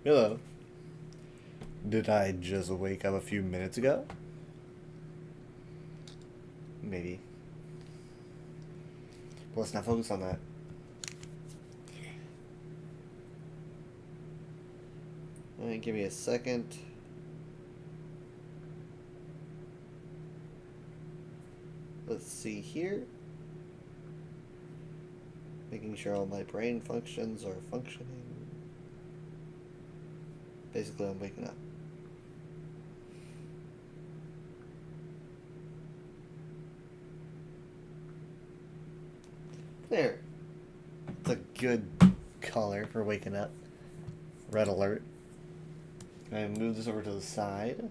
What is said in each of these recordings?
Hello. Did I just wake up a few minutes ago? Maybe. But let's not focus on that. Alright, give me a second. Let's see here. Making sure all my brain functions are functioning. Basically, I'm waking up. There. It's a good color for waking up. Red alert. Can I move this over to the side?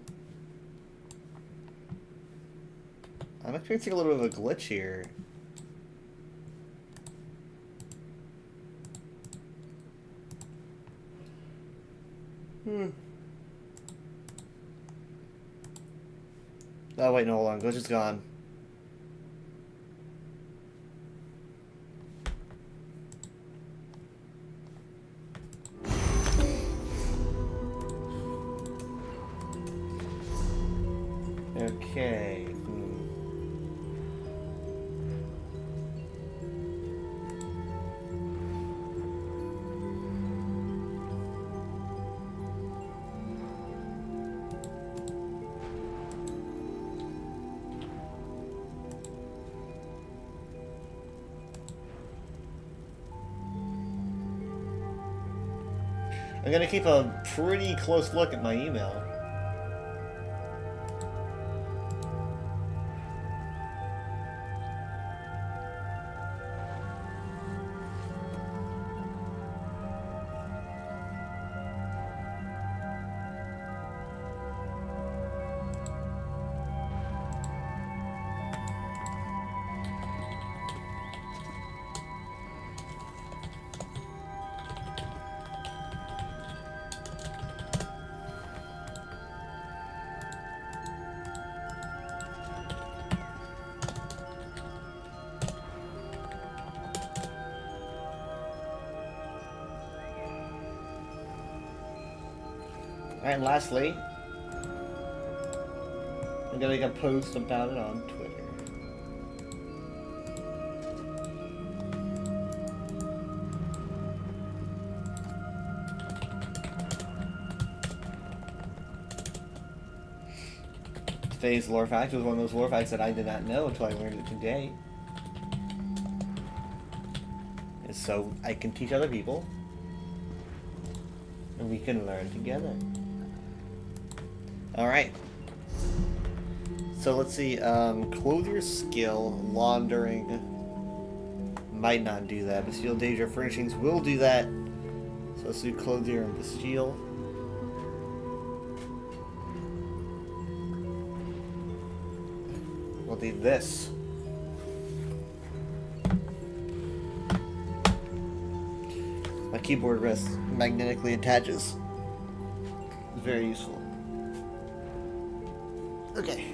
I'm experiencing a little bit of a glitch here. Oh, wait, no, hold on. Glitch is gone. Okay. I'm gonna keep a pretty close look at my email. And lastly, I'm gonna make a post about it on Twitter. Today's lore fact was one of those lore facts that I did not know until I learned it today. And so I can teach other people, and we can learn together. Alright. So let's see, clothier skill, laundering, might not do that. Bastille Danger Furnishings will do that. So let's do clothier and Bastille. We'll do this. My keyboard rest magnetically attaches. It's very useful. Okay.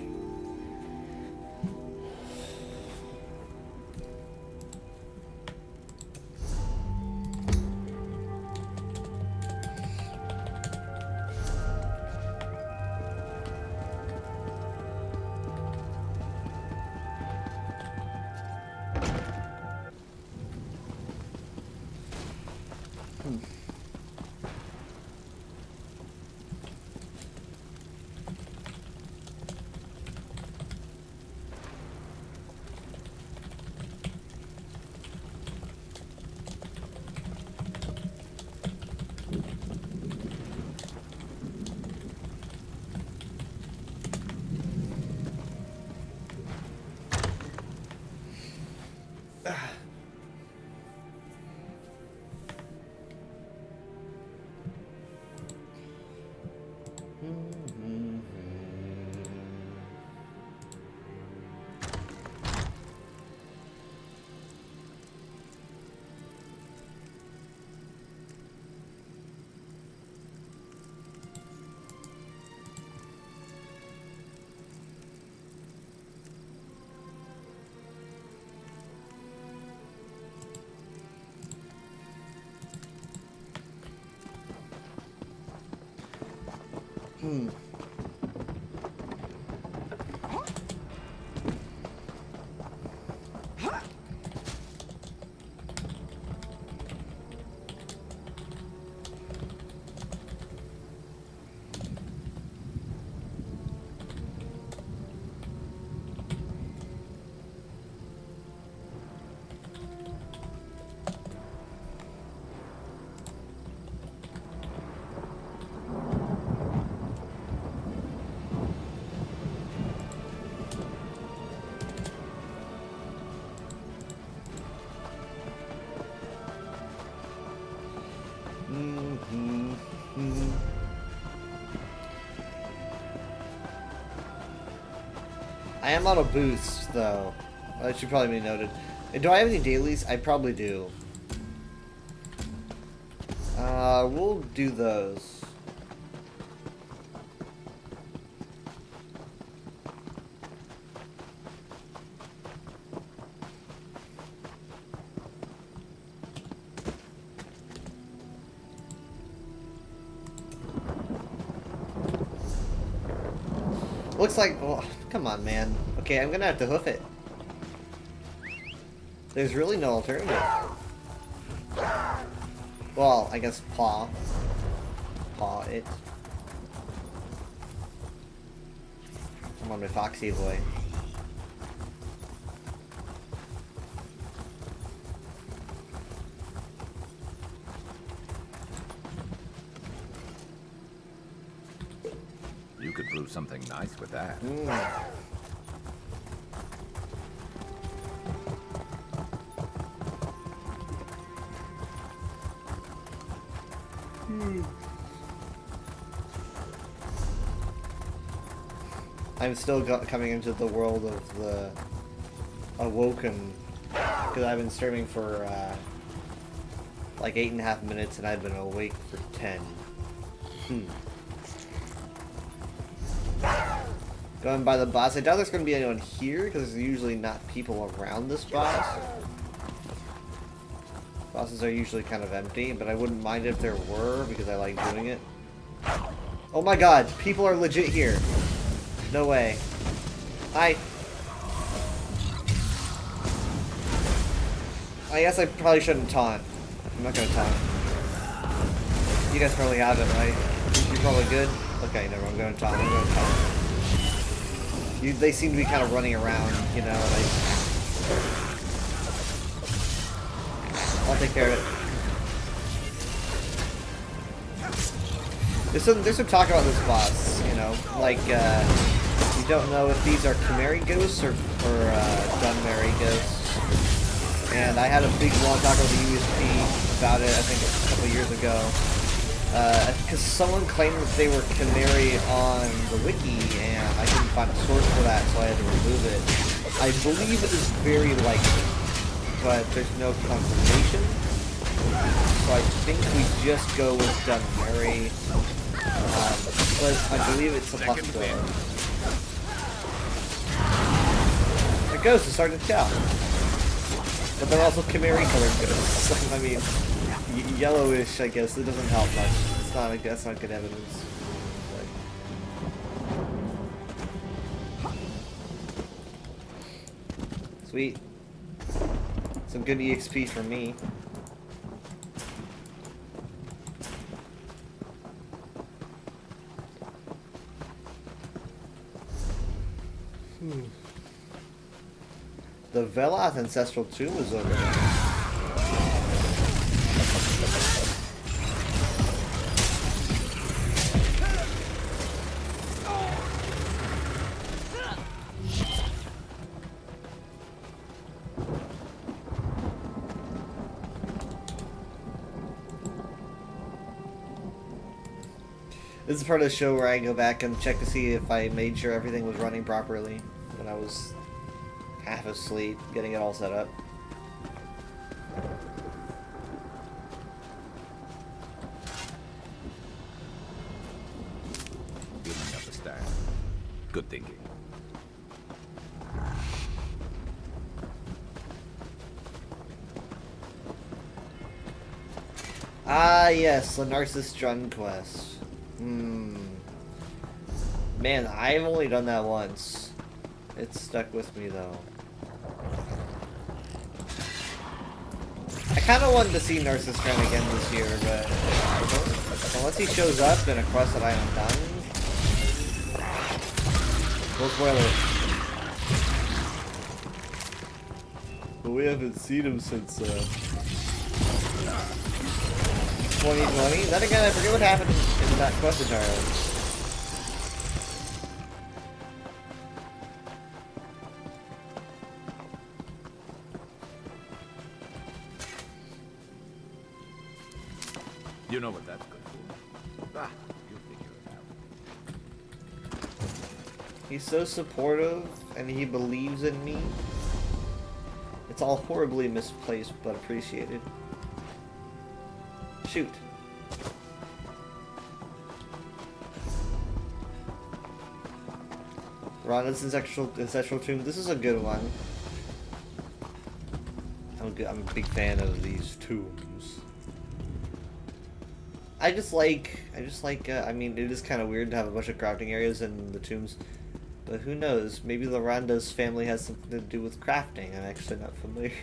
Hmm. I am on a boost, though. That should probably be noted. And do I have any dailies? I probably do. We'll do those. Looks like... Oh, come on, man. Okay, I'm gonna have to hoof it. There's really no alternative. Well, I guess paw. Paw it. I'm on my Foxy boy. You could brew something nice with that. I'm still coming into the world of the Awoken, because I've been streaming for like 8.5 minutes and I've been awake for 10. Going by the boss. I doubt there's going to be anyone here because there's usually not people around this boss. Bosses are usually kind of empty, but I wouldn't mind if there were because I like doing it. Oh my god, people are legit here. No way. Hi. I guess I probably shouldn't taunt. I'm not gonna taunt. You guys probably have it, right? You're probably good? Okay, never mind. I'm gonna taunt. I'm gonna taunt. They seem to be kind of running around, you know, like... I'll take care of it. There's some talk about this boss, you know, like, you don't know if these are Chimeri ghosts or Dunmeri ghosts. And I had a big long talk with the USP about it, I think a couple years ago. Because someone claimed that they were Chimeri on the wiki, and I couldn't find a source for that, so I had to remove it. I believe it is very likely, but there's no confirmation. So I think we just go with Dunmeri. But I believe it's a possibility. The ghosts are starting to tell. But they're also Chimeri colored ghosts. I mean, yellowish, I guess. It doesn't help much. It's not, that's not good evidence. But... Sweet. Some good EXP for me. The Veloth Ancestral Tomb is over there. This is part of the show where I go back and check to see if I made sure everything was running properly when I was half asleep, getting it all set up. Building up a stack. Good thinking. Ah, yes, the Narcissus Drun quest. Man, I've only done that once. It stuck with me though. I kind of wanted to see Narcissus Strand again this year, but unless he shows up in a quest that I am done, no spoilers. But we haven't seen him since 2020. Then again, I forget what happened in that quest entirely. You know what that's good for. Ah, you'll figure it out. He's so supportive, and he believes in me. It's all horribly misplaced, but appreciated. Shoot. Rhonda's Ancestral Tomb. This is a good one. I'm a big fan of these tombs. I just like, I mean, it is kind of weird to have a bunch of crafting areas in the tombs, but who knows? Maybe Laranda's family has something to do with crafting. I'm actually not familiar.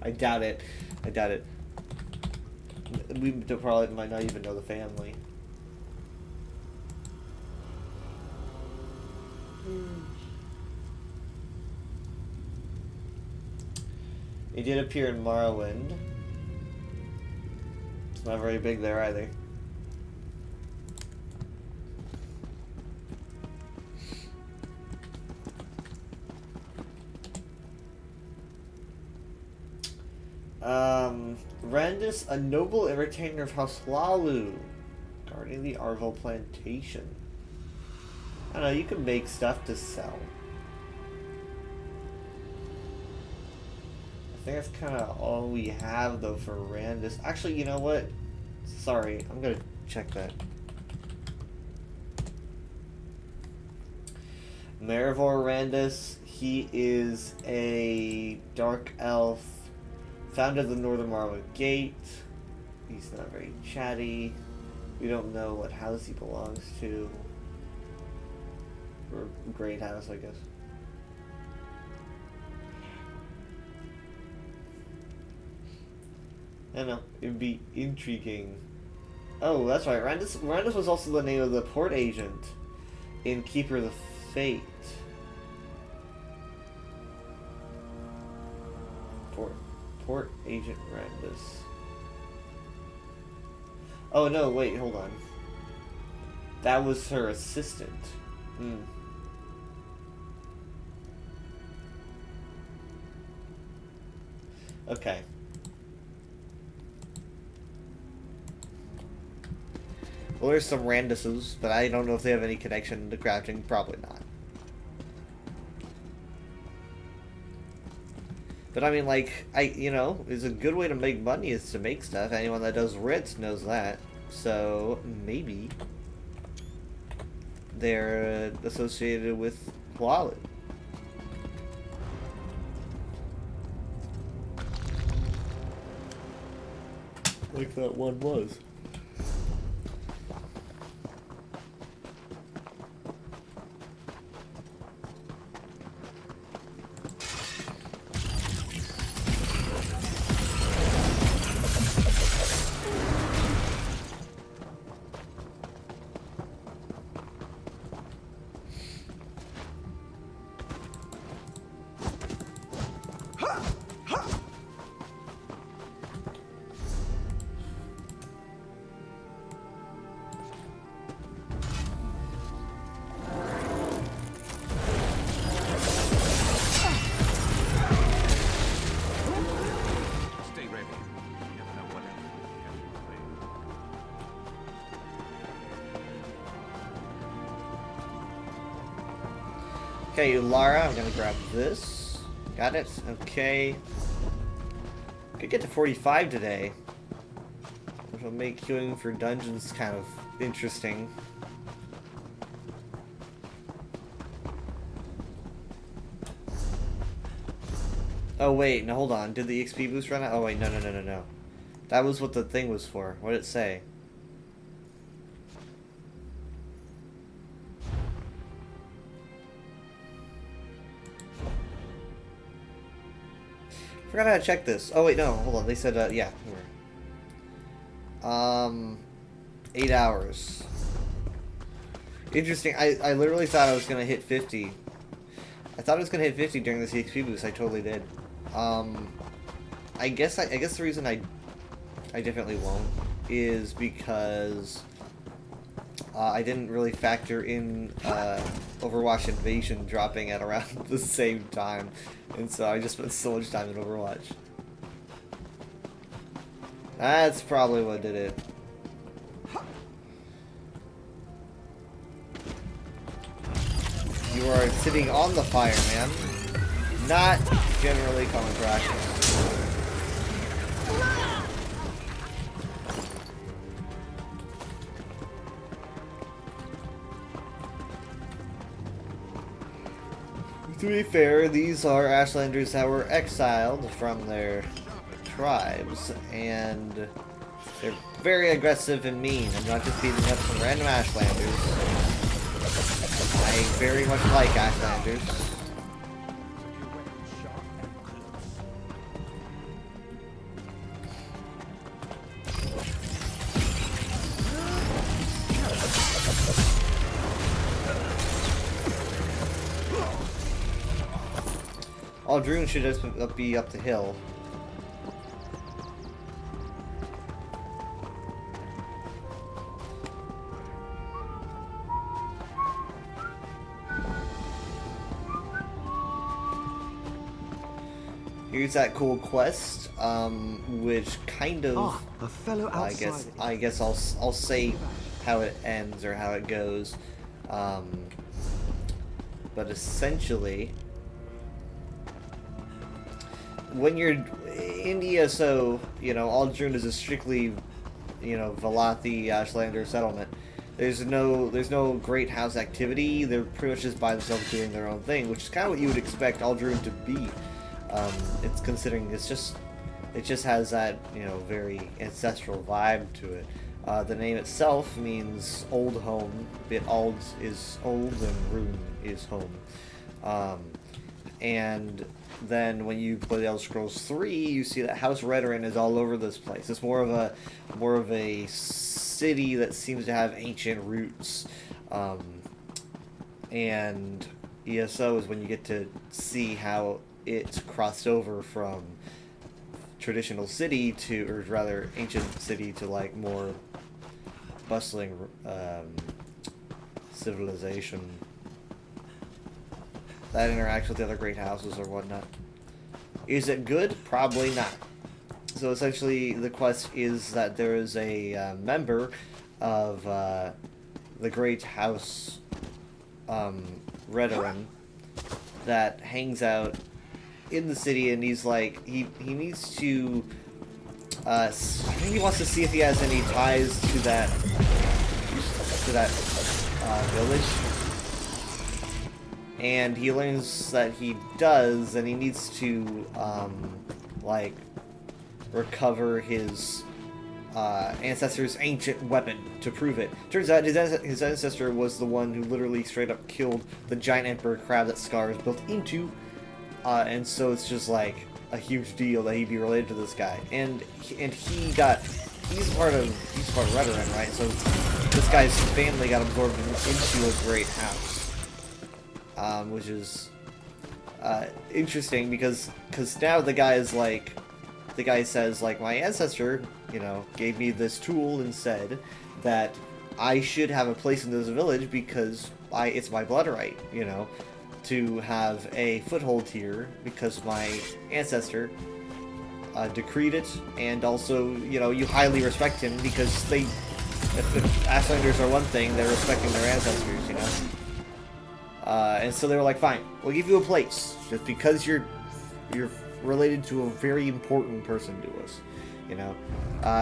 I doubt it. I doubt it. We probably might not even know the family. He did appear in Morrowind. It's not very big there either. Randus, a noble entertainer of House Hlaalu, guarding the Arvel plantation. I don't know, you can make stuff to sell. I think that's kind of all we have, though, for Randus. Actually, you know what? Sorry, I'm gonna check that. Marivor Randus, he is a dark elf, founder of the Northern Morrowind Gate. He's not very chatty. We don't know what house he belongs to. Or great house, I guess. I don't know. It'd be intriguing. Oh, that's right. Randus was also the name of the port agent in Keeper of the Fate. Port agent Randus. Oh no! Wait, hold on. That was her assistant. Hmm. Okay. Well, there's some Randuses, but I don't know if they have any connection to crafting. Probably not. But I mean, like, you know, it's a good way to make money is to make stuff. Anyone that does writs knows that. So maybe they're associated with Hlaalu. Like that one was. Okay, Lara, I'm gonna grab this. Got it? Okay. Could get to 45 today, which will make queuing for dungeons kind of interesting. Oh wait, no, hold on. Did the XP boost run out? Oh wait, no. That was what the thing was for. What did it say? forgot how to check this. Oh wait, no, hold on. They said, yeah. Here. 8 hours. Interesting. I literally thought I was gonna hit 50. I thought I was gonna hit 50 during the CXP boost. I totally did. I guess the reason I definitely won't is because I didn't really factor in Overwatch Invasion dropping at around the same time, and so I just spent so much time in Overwatch. That's probably what did it. You are sitting on the fire, man. Not generally common practice. To be fair, these are Ashlanders that were exiled from their tribes, and they're very aggressive and mean. I'm not just beating up some random Ashlanders. I very much like Ashlanders. Aldrune should just be up the hill. Here's that cool quest, which kind of a fellow outsider. I guess I'll say how it ends or how it goes, but essentially, when you're in ESO, you know, Aldrune is a strictly, you know, Valathi Ashlander settlement. There's no great house activity. They're pretty much just by themselves doing their own thing, which is kind of what you would expect Aldrune to be. It's considering it just has that, you know, very ancestral vibe to it. The name itself means old home. Ald is old and Rune is home. And then when you play the Elder Scrolls 3, you see that House Redoran is all over this place. It's more of a city that seems to have ancient roots. And ESO is when you get to see how it crossed over from traditional city to, or rather ancient city, to like more bustling civilization that interacts with the other great houses or whatnot. Is it good? Probably not. So essentially the quest is that there is a member of the great house Redoran that hangs out in the city, and he's like, he needs to I think he wants to see if he has any ties to that village, and he learns that he does, and he needs to like recover his ancestor's ancient weapon to prove it. Turns out his ancestor was the one who literally straight up killed the giant emperor crab that Scar is built into. And so it's just like a huge deal that he'd be related to this guy, and he's part of Redoran, right? So this guy's family got absorbed into a great house, which is interesting because now the guy says like, my ancestor, you know, gave me this tool and said that I should have a place in this village because it's my blood right, you know, to have a foothold here because my ancestor decreed it, and also, you know, you highly respect him because if Ashlanders are one thing, they're respecting their ancestors, you know. And so they were like, fine, we'll give you a place just because you're related to a very important person to us, you know.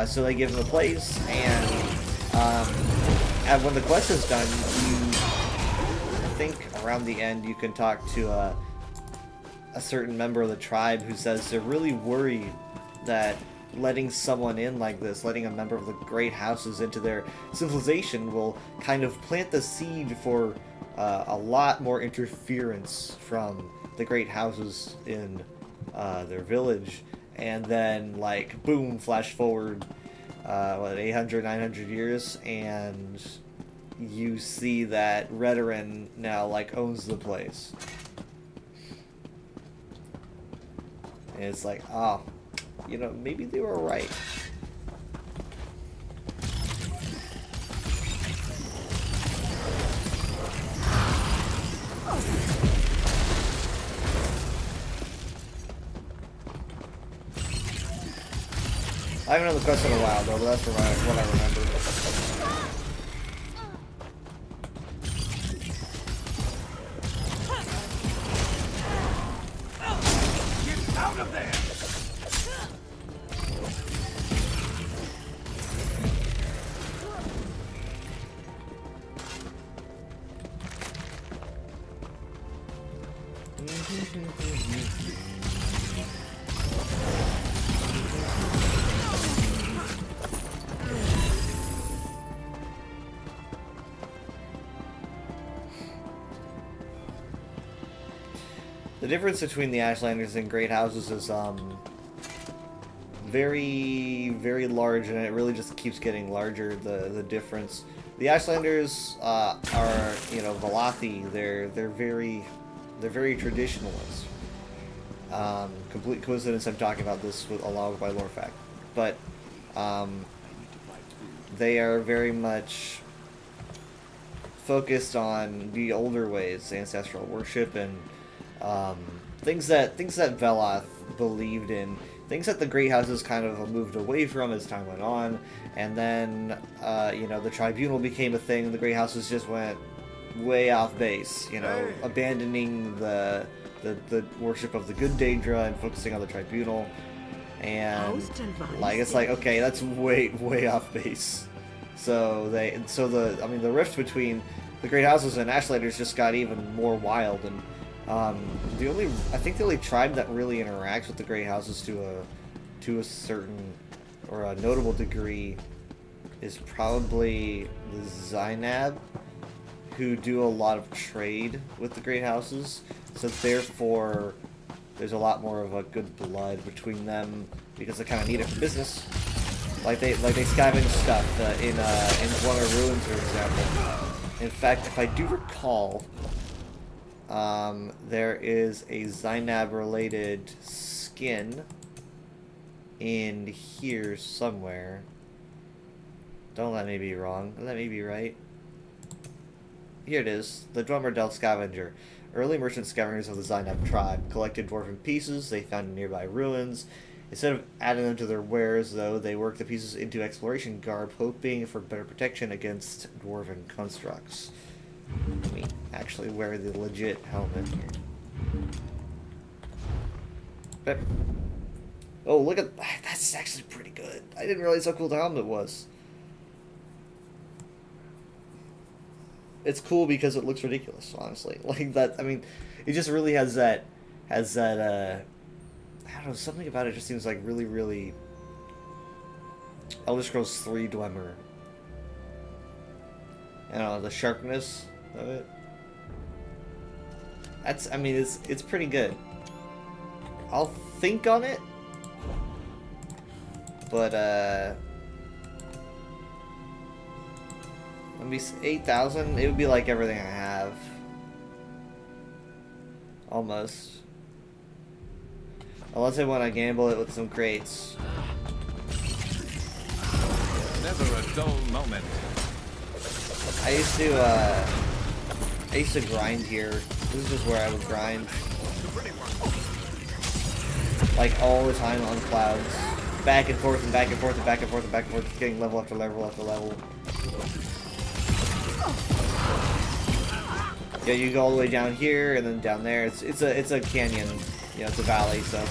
So they give him a place, and when the quest is done, I think around the end you can talk to a certain member of the tribe who says they're really worried that letting someone in like this, letting a member of the great houses into their civilization, will kind of plant the seed for a lot more interference from the great houses in their village, and then like boom, flash forward, what 800, 900 years, and you see that Redoran now like owns the place. And it's like, oh, you know, maybe they were right. I haven't done the quest in a while though, but that's what I remember. Get out of there! The difference between the Ashlanders and Great Houses is very, very large, and it really just keeps getting larger. The difference. The Ashlanders are, you know, Valathi. They're very traditionalist. Complete coincidence. I'm talking about this along with my lore fact, but they are very much focused on the older ways, ancestral worship, and things that Veloth believed in, things that the Great Houses kind of moved away from as time went on, and then you know, the Tribunal became a thing. The Great Houses just went way off base, you know, abandoning the worship of the good Daedra and focusing on the Tribunal, and like it's like, okay, that's way off base. So the rift between the Great Houses and Ashlanders just got even more wild, and I think the only tribe that really interacts with the Great Houses to a certain or a notable degree is probably the Zainab, who do a lot of trade with the Great Houses. So therefore, there's a lot more of a good blood between them because they kind of need it for business. Like they scavenge stuff in Dwemer Ruins, for example. In fact, if I do recall, there is a Zainab-related skin in here somewhere. Don't let me be wrong. Let me be right. Here it is. The Dwemer Delft Scavenger. Early merchant scavengers of the Zainab tribe collected dwarven pieces they found in nearby ruins. Instead of adding them to their wares, though, they worked the pieces into exploration garb, hoping for better protection against dwarven constructs. Let me actually wear the legit helmet here. But, oh, look at... That's actually pretty good. I didn't realize how cool the helmet was. It's cool because it looks ridiculous, honestly. Like, that, I mean, it just really has that, I don't know, something about it just seems like really, really Elder Scrolls 3 Dwemer. I don't know, the sharpness of it. That's, I mean, it's pretty good. I'll think on it, but, let me see, 8,000, it would be like everything I have. Almost. Unless I want to gamble it with some crates. Never a dull moment. I used to grind here. This is just where I would grind. Like all the time on clouds. Back and forth and back and forth and back and forth and back and forth, getting level after level after level. Yeah, you go all the way down here and then down there. It's a canyon, you know, it's a valley, so.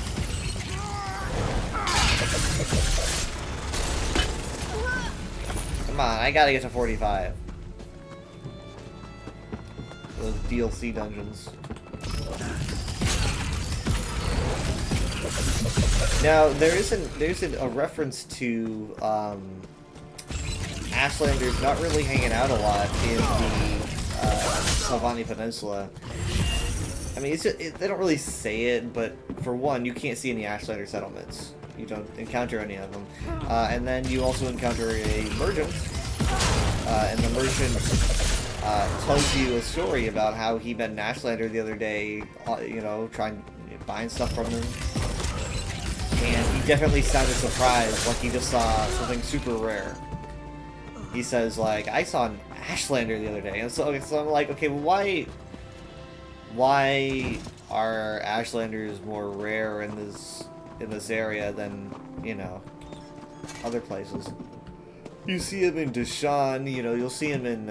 Come on, I gotta get to 45. Those DLC dungeons. Now there's a reference to Ashlanders not really hanging out a lot in the Salvani Peninsula. I mean, they don't really say it, but for one, you can't see any Ashlander settlements. You don't encounter any of them. And then you also encounter a merchant, and the merchant tells you a story about how he met an Ashlander the other day, you know, buying stuff from him. And he definitely sounded surprised, like he just saw something super rare. He says, like, I saw an Ashlander the other day. And so I'm like, okay, well, why are Ashlanders more rare in this area than, you know, other places? You see him in Deshaan, you know, you'll see him in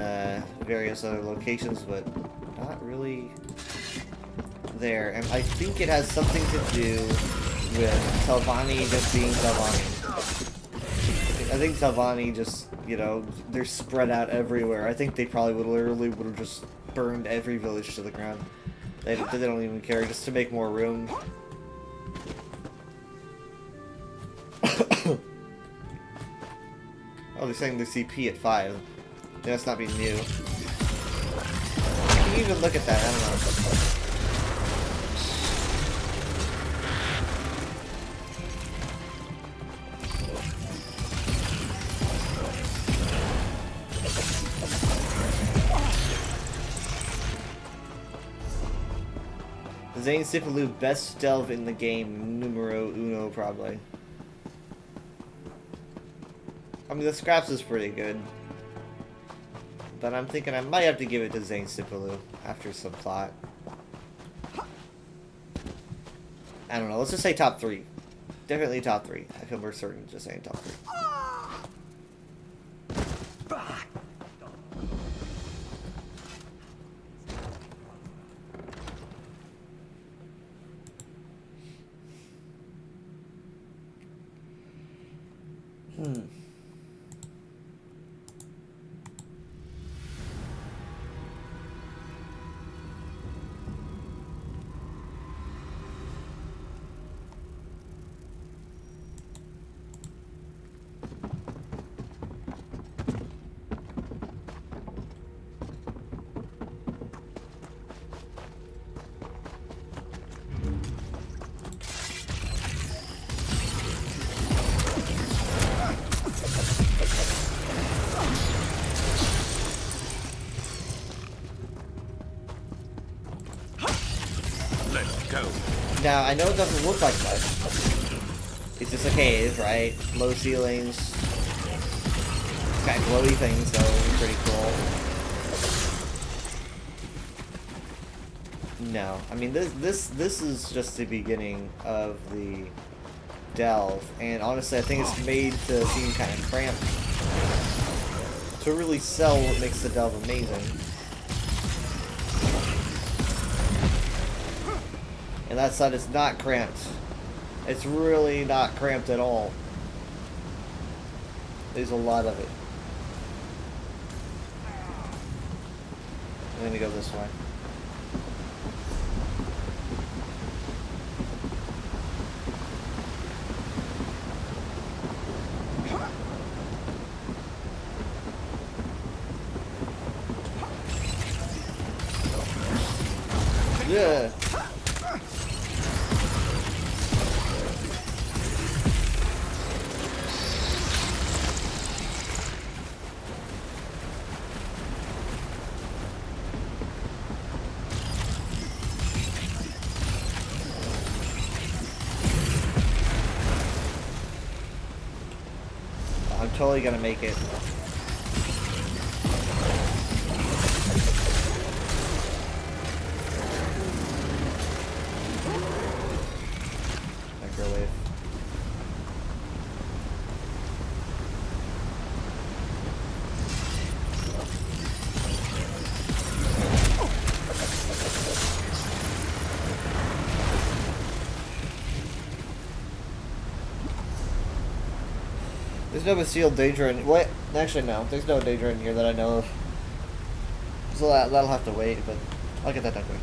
various other locations, but not really there. And I think it has something to do with Telvanni just being Telvanni. I think Telvanni just, you know, they're spread out everywhere. I think they probably would have just burned every village to the ground. They don't even care, just to make more room. Oh, they're saying the CP at 5. That's not being new. Can you even look at that? I don't know. Zane Sipalu, best stealth in the game, numero uno, probably. I mean, the scraps is pretty good. But I'm thinking I might have to give it to Zane Sipalu after some thought. I don't know, let's just say top 3. Definitely top 3. I feel more certain just saying top 3. Now, I know it doesn't look like much. It's just a cave, right? Low ceilings. Got glowy things, though. Pretty cool. No. I mean, this is just the beginning of the delve. And honestly, I think it's made to seem kind of cramped. To really sell what makes the delve amazing. And that side is not cramped. It's really not cramped at all. There's a lot of it. I'm gonna go this way. Yeah. I'm totally gonna make it. Microwave. There's no concealed danger in... Wait, actually no. There's no danger in here that I know of. So that'll have to wait, but I'll get that done quick.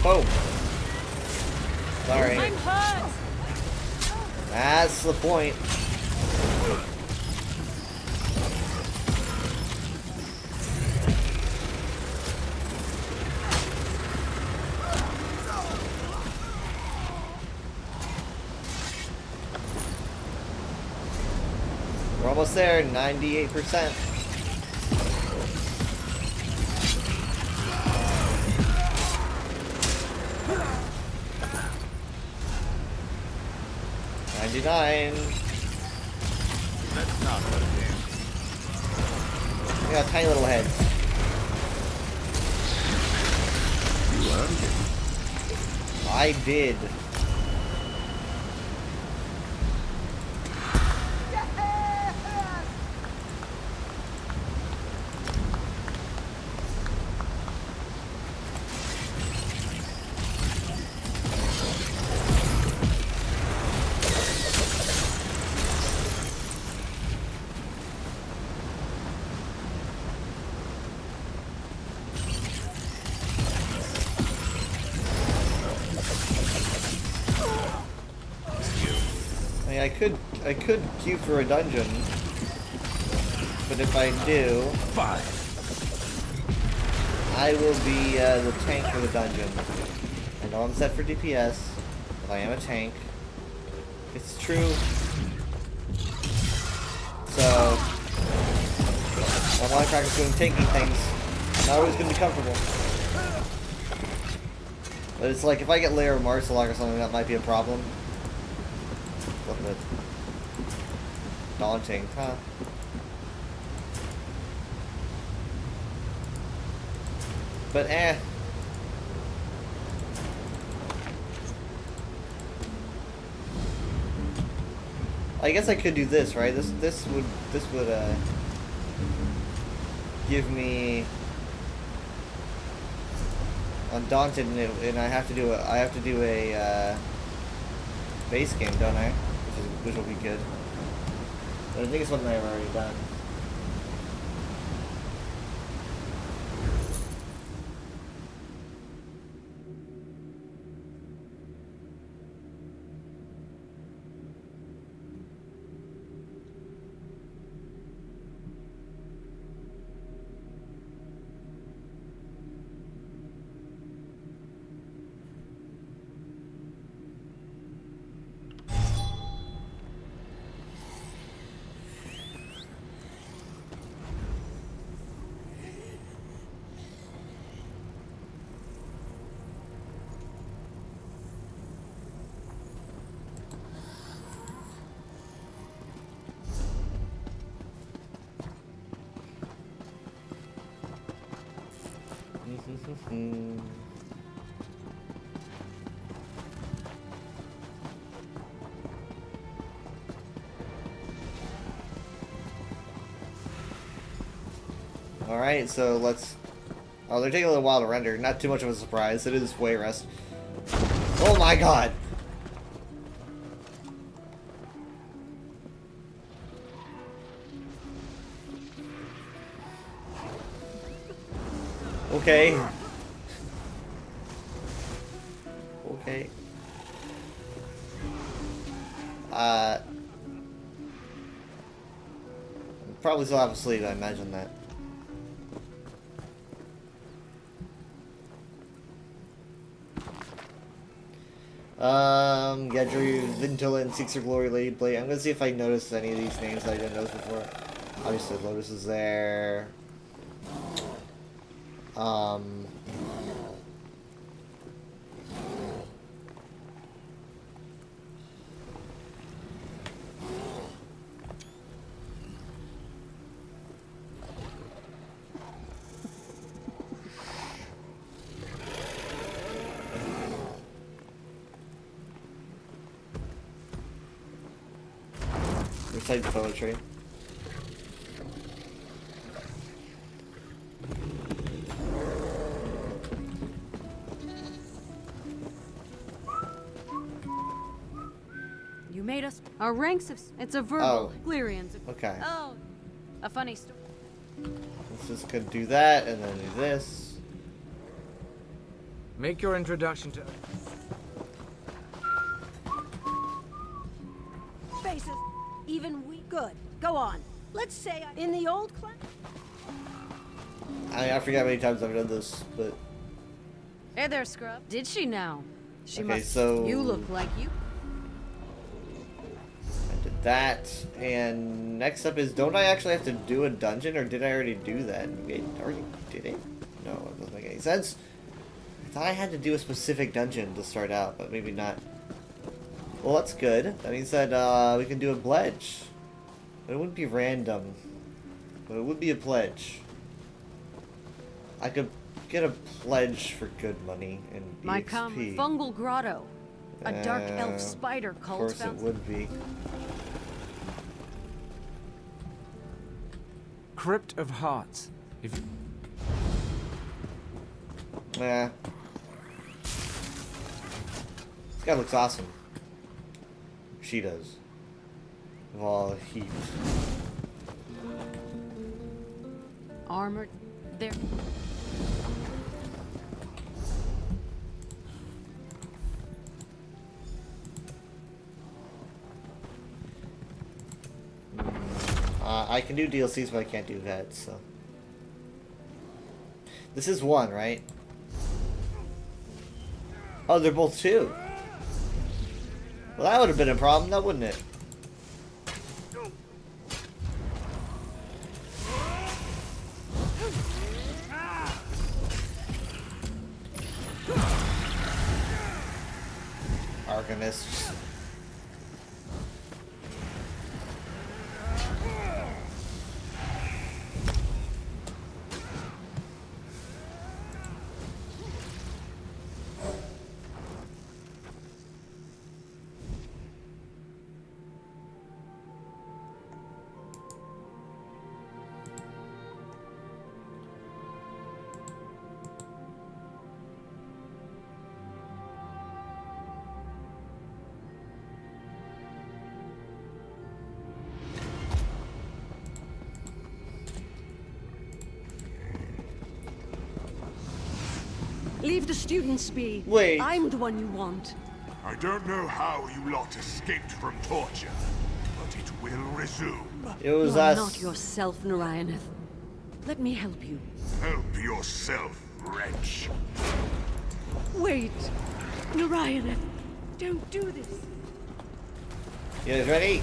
Boom. Sorry. I'm hurt. That's the point. We're almost there, 98%. Let's not go there. We got tiny little heads. You earned it. I did. I mean, I could queue for a dungeon, but if I do, Fine. I will be the tank for the dungeon. I know I'm set for DPS, but I am a tank. It's true. So, when I practice doing tanking things, I'm not always going to be comfortable. But it's like, if I get Lair of Marcelock or something, that might be a problem. A little bit daunting, huh? But I guess I could do this, right? This would give me Undaunted, and I have to do a base game, don't I? Which will be good. But I think it's something I've already done. Alright, so let's... Oh, they're taking a little while to render. Not too much of a surprise. It is Wayrest. Oh my god! Okay. Okay. Probably still have a sleep, I imagine that. Gadru, Vintilla, Seeks Her Glory, Lady Blade. I'm gonna see if I noticed any of these names that I didn't notice before. Obviously, Lotus is there. Recite poetry. You made us. Our ranks have. It's a verbal. Oh. Glirians. Okay. Oh, a funny story. Let's just could do that and then do this. Make your introduction to... Faces. Even we. Good. Go on. Let's say in the old class. I forgot how many times I've done this, but Hey there, Scrub. Did she now? She Okay, must. so- You look like you. I did that. And next up is, don't I actually have to do a dungeon, or did I already do that? Wait, already did it? No, it doesn't make any sense. I thought I had to do a specific dungeon to start out, but maybe not. Well, that's good. That means that we can do a pledge. But it wouldn't be random. But it would be a pledge. I could get a pledge for good money and My EXP. fungal grotto. A dark elf Of spider cult course it found. would be. Crypt of Hearts. If you... Nah. This guy looks awesome. She does. Of all heat. Armored. There. I can do DLCs, but I can't do VEDs, so. This is one, right? Oh, they're both two. Well, that would have been a problem, now wouldn't it? Arcanists. Leave the students be. Wait. I'm the one you want. I don't know how you lot escaped from torture, but it will resume. It was You are us. not yourself, Narayaneth. Let me help you. Help yourself, wretch. Wait. Narayaneth, don't do this. You guys ready?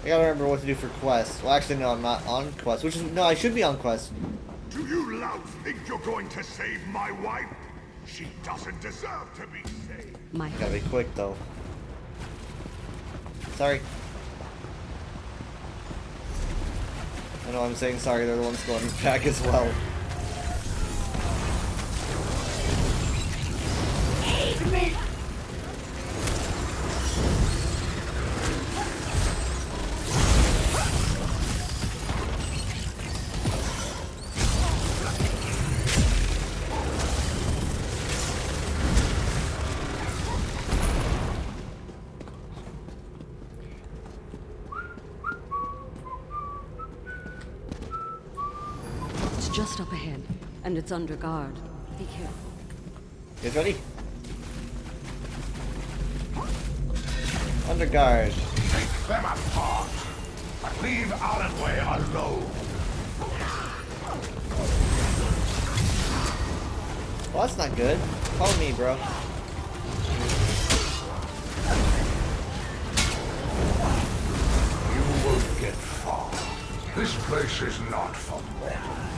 I gotta remember what to do for quests. Well, actually, no, I'm not on quest. Which is no, I should be on quest. Do you louts think you're going to save my wife? She doesn't deserve to be saved. My Gotta be quick though. Sorry. I know I'm saying sorry. They're the ones going back as well. It's just up ahead, and it's under guard. Be careful. You guys ready? Under guard. Take them apart, but leave Aranway alone. Well, that's not good. Follow me, bro. You won't get far. This place is not for mortals.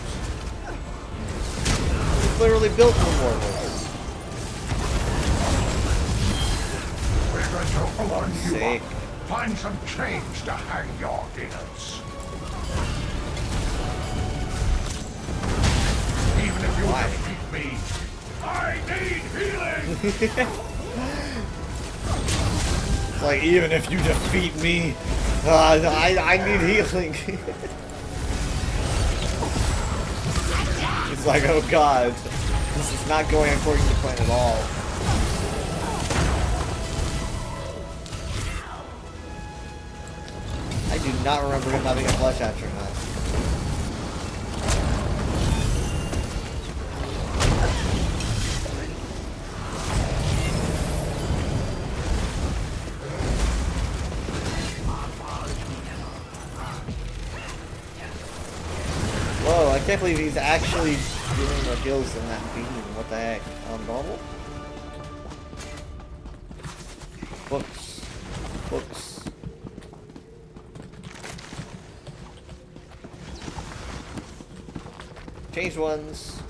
Literally built for mortals. We're going to Open you sake. up. Find some chains to hang your innards. Even if you Why? defeat me, I need healing! It's like, even if you defeat me, I need healing. It's like, oh god, this is not going according to plan at all. I do not remember him having a flesh hatch or not. Whoa, I can't believe he's actually doing more kills than that beam. What the heck? On normal? Books. Books. Change ones.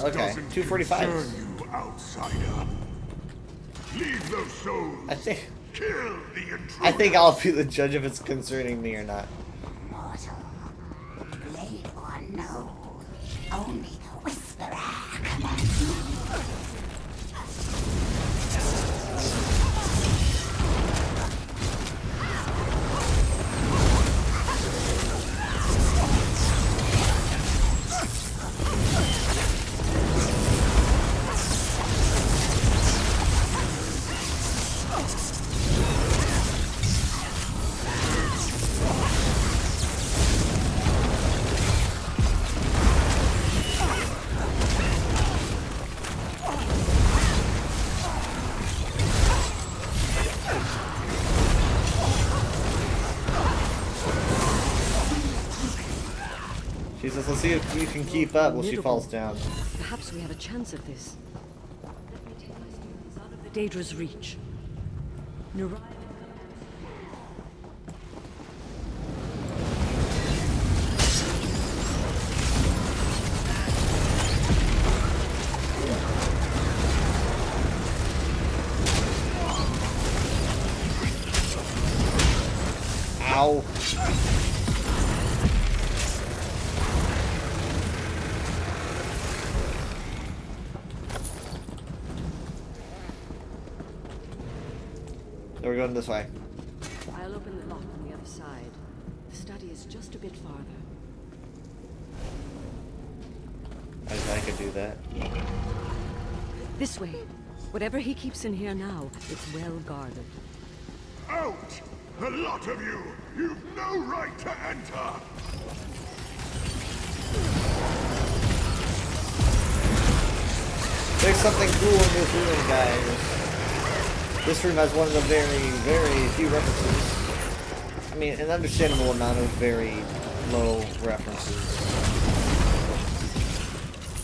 Okay, 245. You outsider. Leave those souls. I think Kill the intruder. I think I'll be the judge if it's concerning me or not. Mortal, blade or no, only the Whisperer commands me. Jesus, let's see if you can keep up while she falls down. Perhaps we have a chance at this. Let me take my students out of the Daedra's reach. Nerai- Ow. So we're going this way. I'll open the lock on the other side. The study is just a bit farther. I could do that. This way. Whatever he keeps in here now, it's well guarded. Out! The lot of you! You've no right to enter! There's something cool in this room, guys. This room has one of the very, very few references. I mean, an understandable amount of very low references.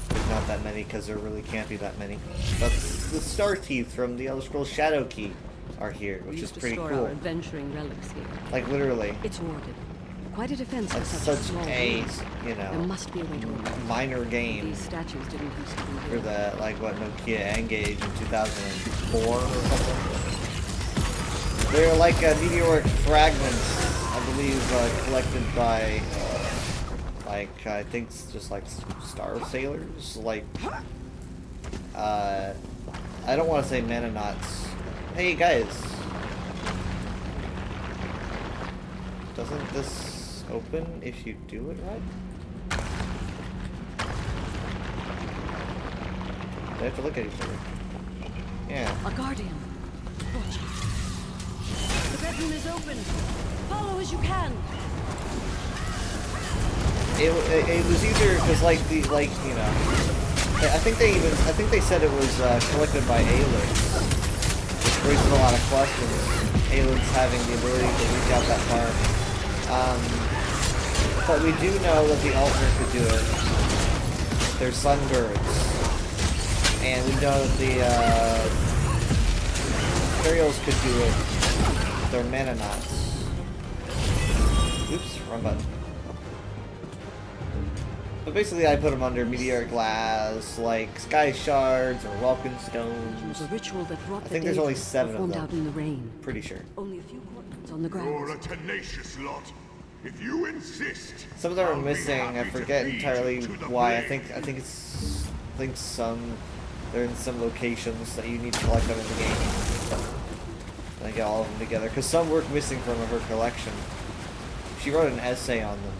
There's not that many, because there really can't be that many. But the Star Teeth from the Elder Scrolls Shadow Key are here, We which is used to pretty store cool. our adventuring relics here. Like, literally. It's warded. Quite a defense for That's such a such small a, room. you There know, must be a way to open it. minor game These statues didn't used to be for here. the, like, what, Nokia N-Gage in 2004 or something. They're like meteoric fragments, I believe, collected by, like, I think it's just like star sailors, like, I don't want to say Manonauts. Hey guys, doesn't this open if you do it right? Do I have to look at each other? Yeah. A guardian. Watch out. The bedroom is open. Follow as you can. It was either because I think they said it was collected by aliens, which raises a lot of questions. Aliens having the ability to reach out that far. But we do know that the Altmer could do it. They're sunbirds, and we know that the Imperials could do it. They're Mennonites. Oops, wrong button. But basically, I put them under meteoric glass, like sky shards or Welkin It was stones. a ritual that brought I think there's only 7 of performed them. out in the rain. Pretty sure. Only a few coordinates on the You're ground. a tenacious lot. If you insist, Some of them are I'll be missing. I happy to forget lead entirely you to the why. blade. I think they're in some locations that you need to collect them in the game. And I get all of them together because some were missing from her collection. She wrote an essay on them.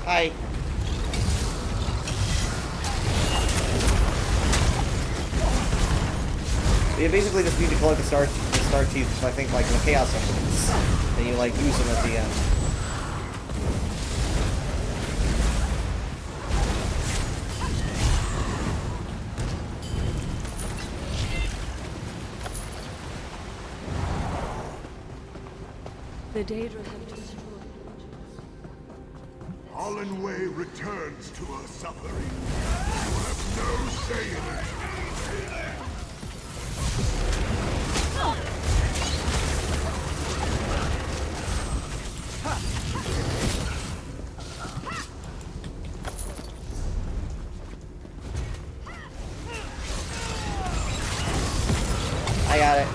Hi. You basically just need to collect the star teeth, I think, like in the Chaos Emeralds. And you, like, use them at the end. The Daedra have destroyed. Hollandway returns to her suffering. You have no say in it. I got it.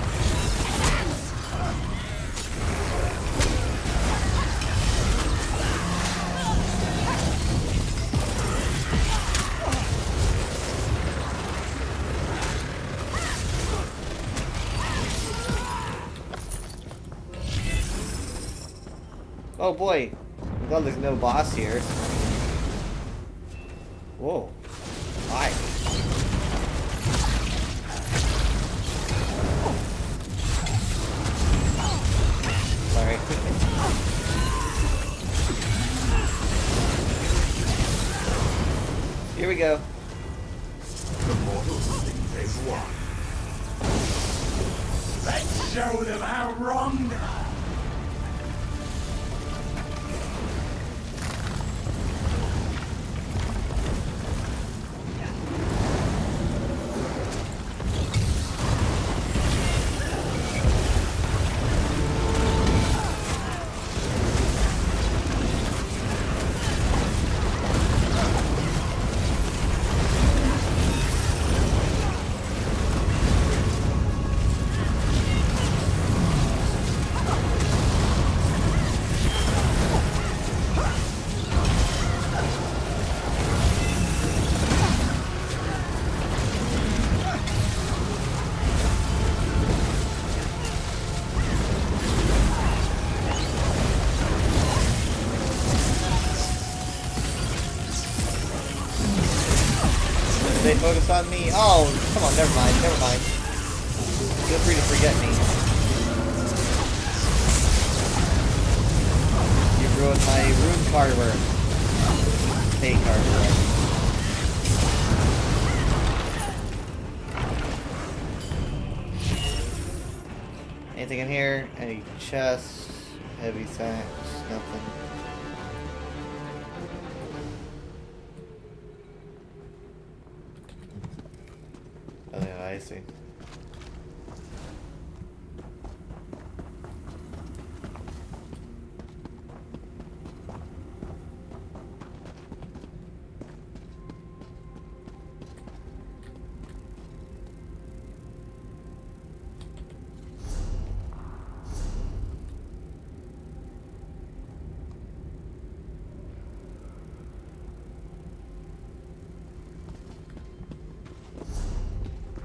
Oh boy, I'm glad there's no boss here. Whoa. Hi. Sorry. Here we go. The mortals think they've won. Let's show them how wrong they are. They focus on me. Oh, come on, never mind, never mind. Feel free to forget me. You ruined my rune carver. Fake carver. Anything in here? Any chests? Heavy sacks? Nothing. Oh yeah, I see.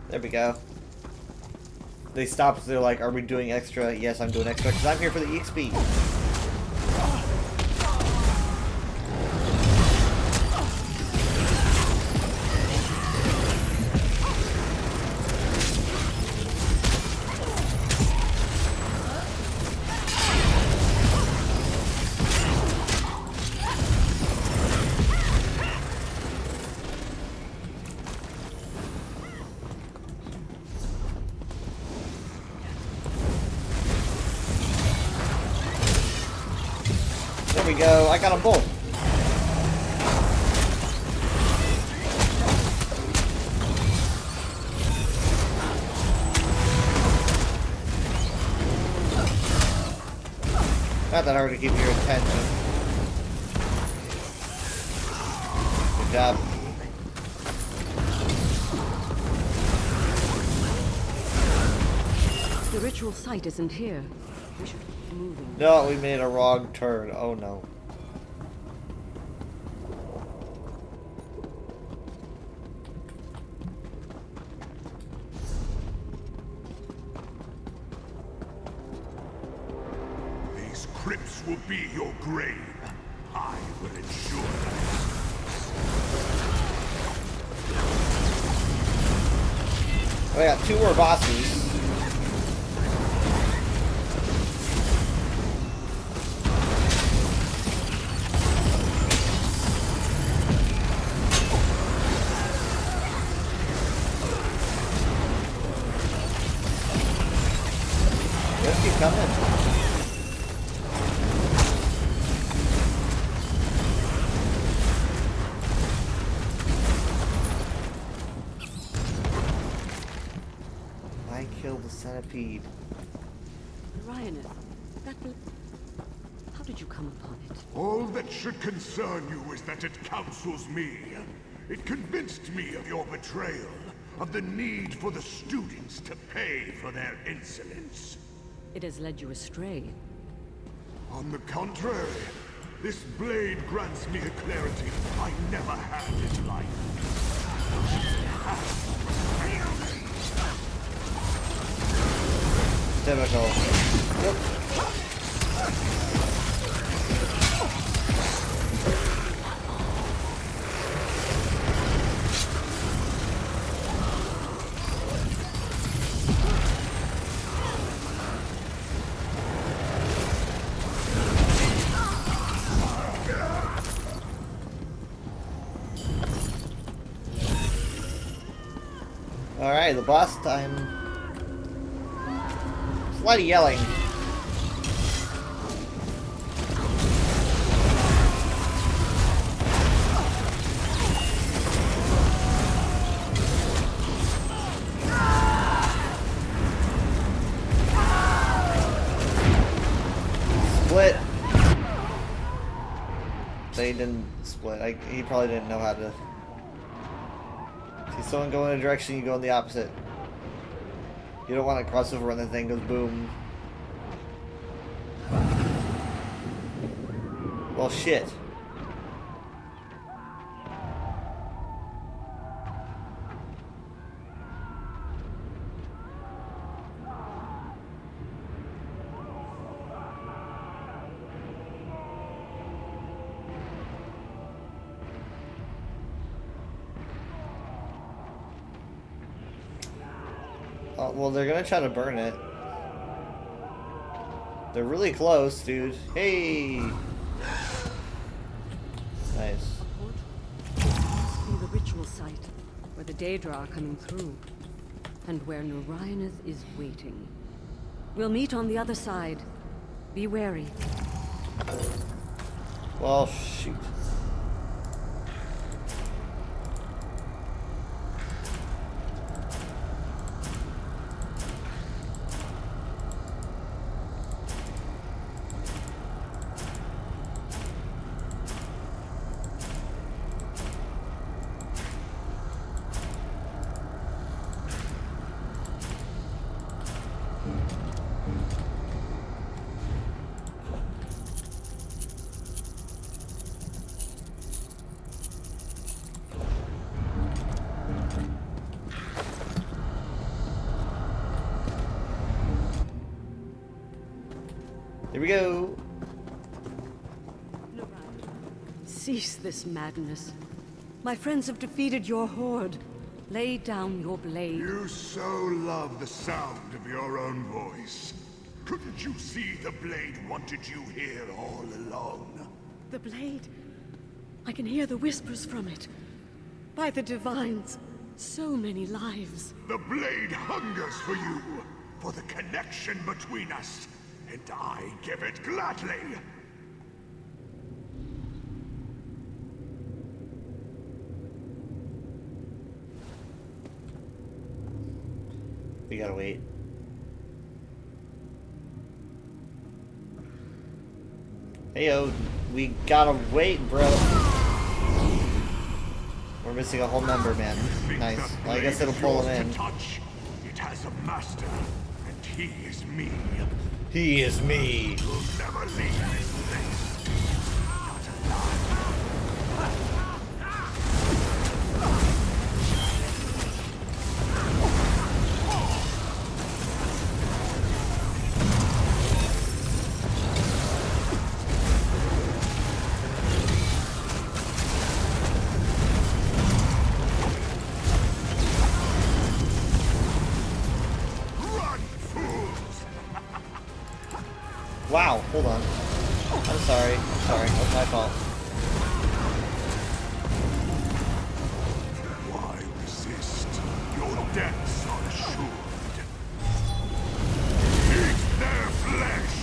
There we go. They stopped, they're like, are we doing extra? Yes, I'm doing extra, because I'm here for the EXP. There we go. I got them both. Not that hard to keep your attention. Good job. The ritual site isn't here. We should keep moving. No, we made a wrong turn. Oh no. These crypts will be your grave. I will ensure that. We got 2 more bosses. Just keep coming. I killed the centipede. Ryaneth, how did you come upon it? All that should concern you is that it counsels me. It convinced me of your betrayal, of the need for the students to pay for their insolence. It has led you astray. On the contrary, this blade grants me a clarity I never had in life. Typical. Yep. Alright, the boss time. There's a lot of yelling. Split. They didn't split. He probably didn't know how to. See someone go in a direction, you go in the opposite. You don't want to cross over when the thing goes boom. Well, shit. Well, they're gonna try to burn it. They're really close, dude. Hey! Nice. This must be the ritual site, where the Daedra are coming through, and where Narayaneth is waiting. We'll meet on the other side. Be wary. Well, shoot. Here we go. Cease this madness. My friends have defeated your horde. Lay down your blade. You so love the sound of your own voice. Couldn't you see the blade wanted you here all along? The blade. I can hear the whispers from it. By the divines, so many lives. The blade hungers for you, for the connection between us, and I give it gladly. We gotta wait. Heyo, we gotta wait, bro. We're missing a whole member, man. Nice. Well, I guess it'll pull him in. Touch. It has a master, and he is me. He is me. You'll never leave this place. Not alive. Run, fools! Wow, hold on. I'm sorry. That's my fault. Why resist? Your deaths are assured. Eat their flesh!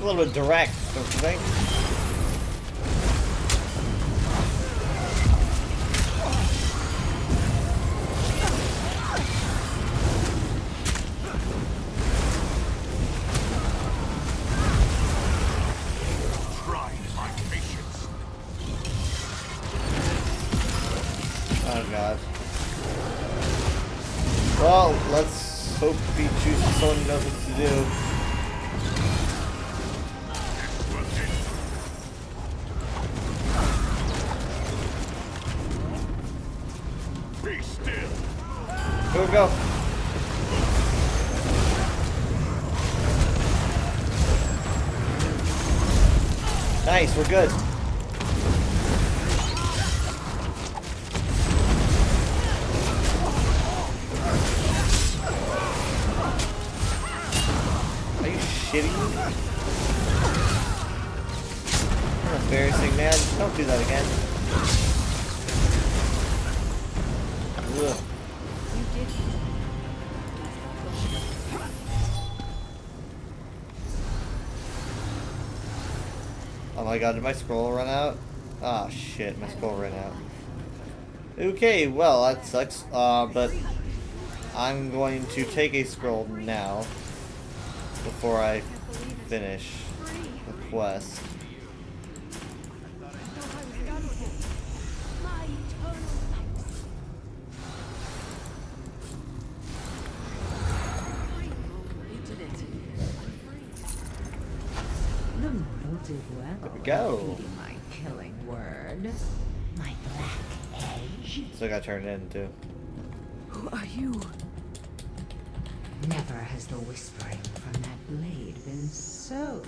A little bit direct, don't you think? Try my patience. Oh god. Well, let's hope he chooses someone who knows what to do. Be still. Here we go. Nice, we're good. Are you shitting me? That's embarrassing, man. Don't do that again. Ugh. You did. Oh my god, did my scroll run out? Ah, shit, my scroll ran out. Okay, well, that sucks. But I'm going to take a scroll now before I finish the quest. The mortal did well. There we go. Heeding my killing word. My black edge. Still got turned in, too. Who are you? Never has the whispering from that blade been so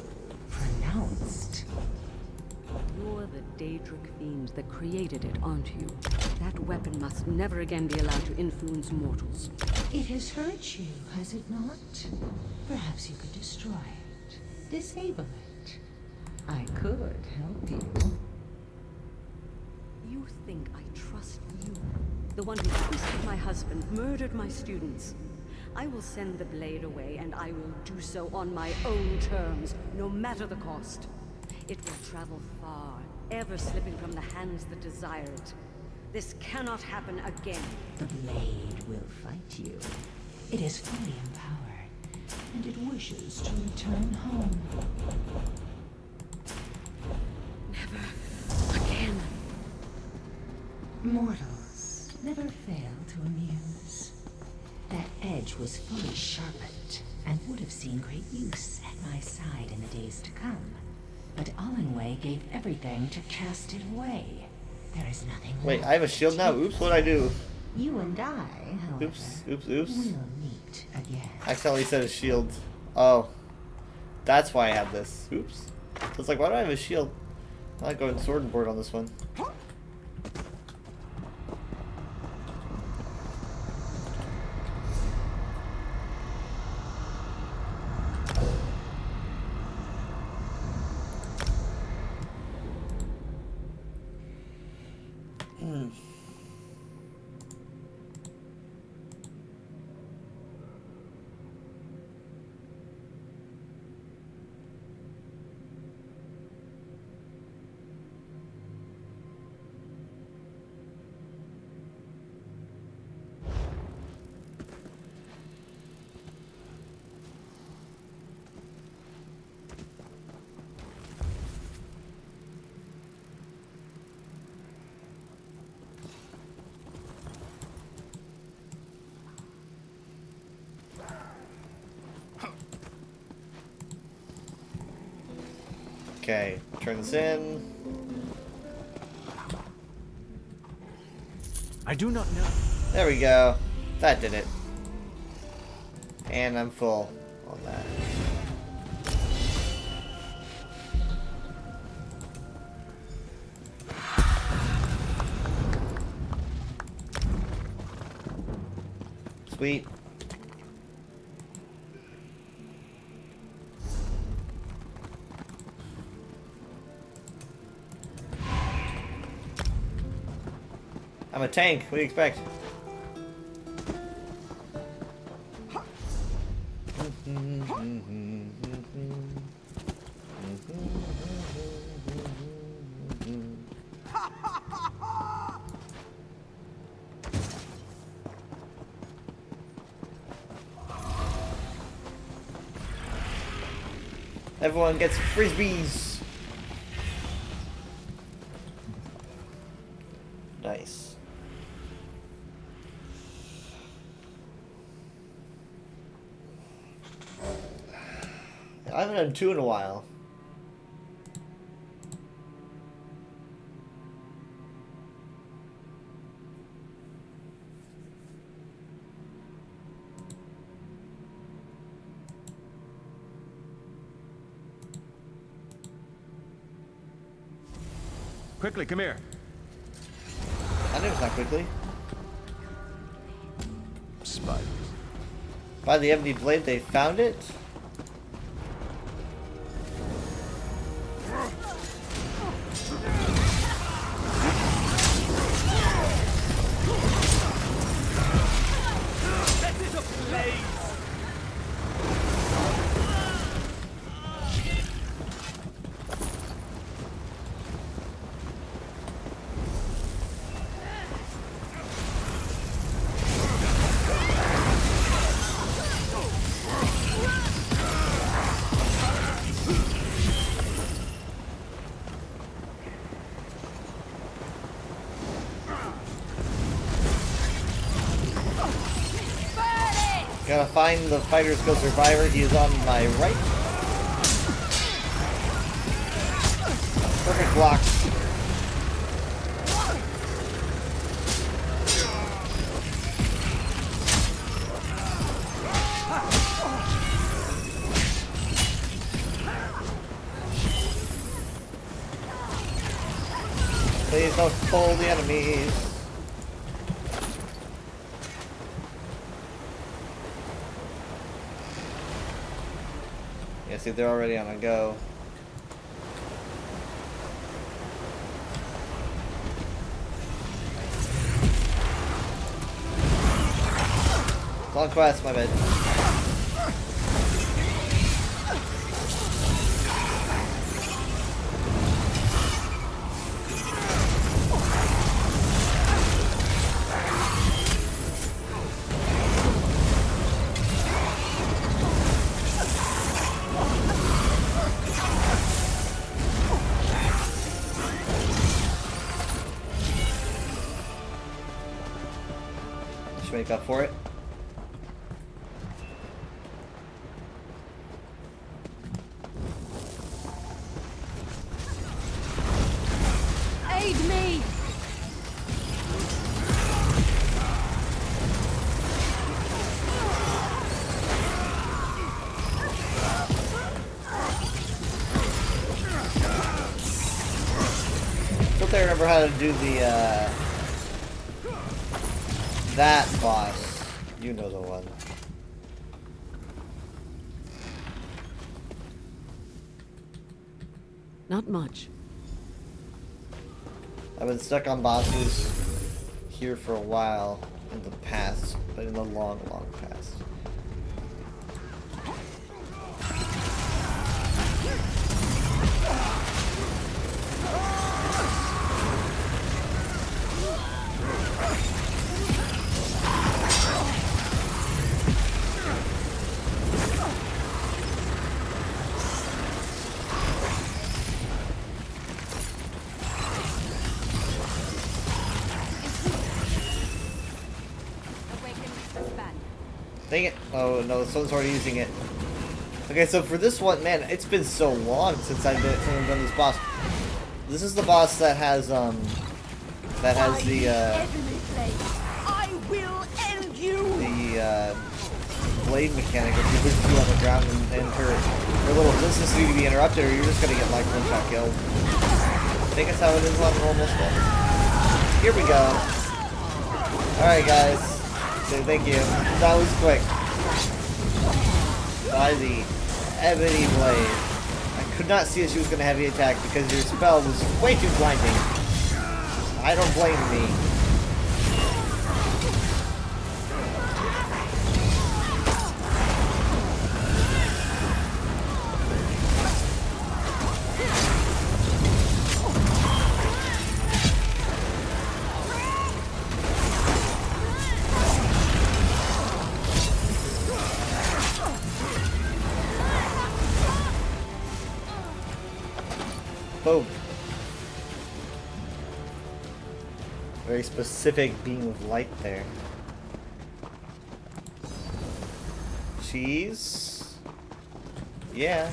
pronounced. You're the Daedric fiend that created it, aren't you? That weapon must never again be allowed to influence mortals. It has hurt you, has it not? Perhaps you could destroy it. Disable it. I could help you. You think I trust you? The one who twisted my husband, murdered my students. I will send the blade away, and I will do so on my own terms, no matter the cost. It will travel far, ever slipping from the hands that desire it. This cannot happen again. The blade will fight you. It is fully empowered, and it wishes to return home. Never again. Mortals never fail to amuse. That edge was fully sharpened, and would have seen great use at my side in the days to come. But Allenway gave everything to cast it away. There is nothing Wait, left. I have a shield now? Oops, what'd I do? You and I, however, Oops. will meet again. I accidentally said a shield. Oh. That's why I have this. Oops. So it's like, why do I have a shield? I like going sword and board on this one. Okay, turn this in. I do not know. There we go. That did it. And I'm full on that. Sweet. I'm a tank. What do you expect? Everyone gets frisbees. Nice. I haven't done 2 in a while. Quickly, come here. I knew it's not quickly. Spiders. By the empty blade, they found it. Gotta find the Fighter Skill Survivor. He is on my right. Perfect block. Please don't pull the enemies. Yeah, see, they're already on a go. Long quest, my bad. Should make up for it. Aid me! Still can't remember how to do the, that boss. You know the one. Not much. I've been stuck on bosses here for a while in the past, but in the long, long past. Dang it! Oh no, someone's already using it. Okay, so for this one, man, it's been so long since I've done this boss. This is the boss that has the I will end you. the blade mechanic. If you push you on the ground and her little business need to be interrupted, or you're just gonna get like one shot killed. I think that's how it is on normal stuff. Here we go. All right, guys. So thank you. That was quick. By the Ebony Blade. I could not see that she was going to heavy attack because your spell was way too blinding. I don't blame me. Boom. Very specific beam of light there. Cheese? Yeah.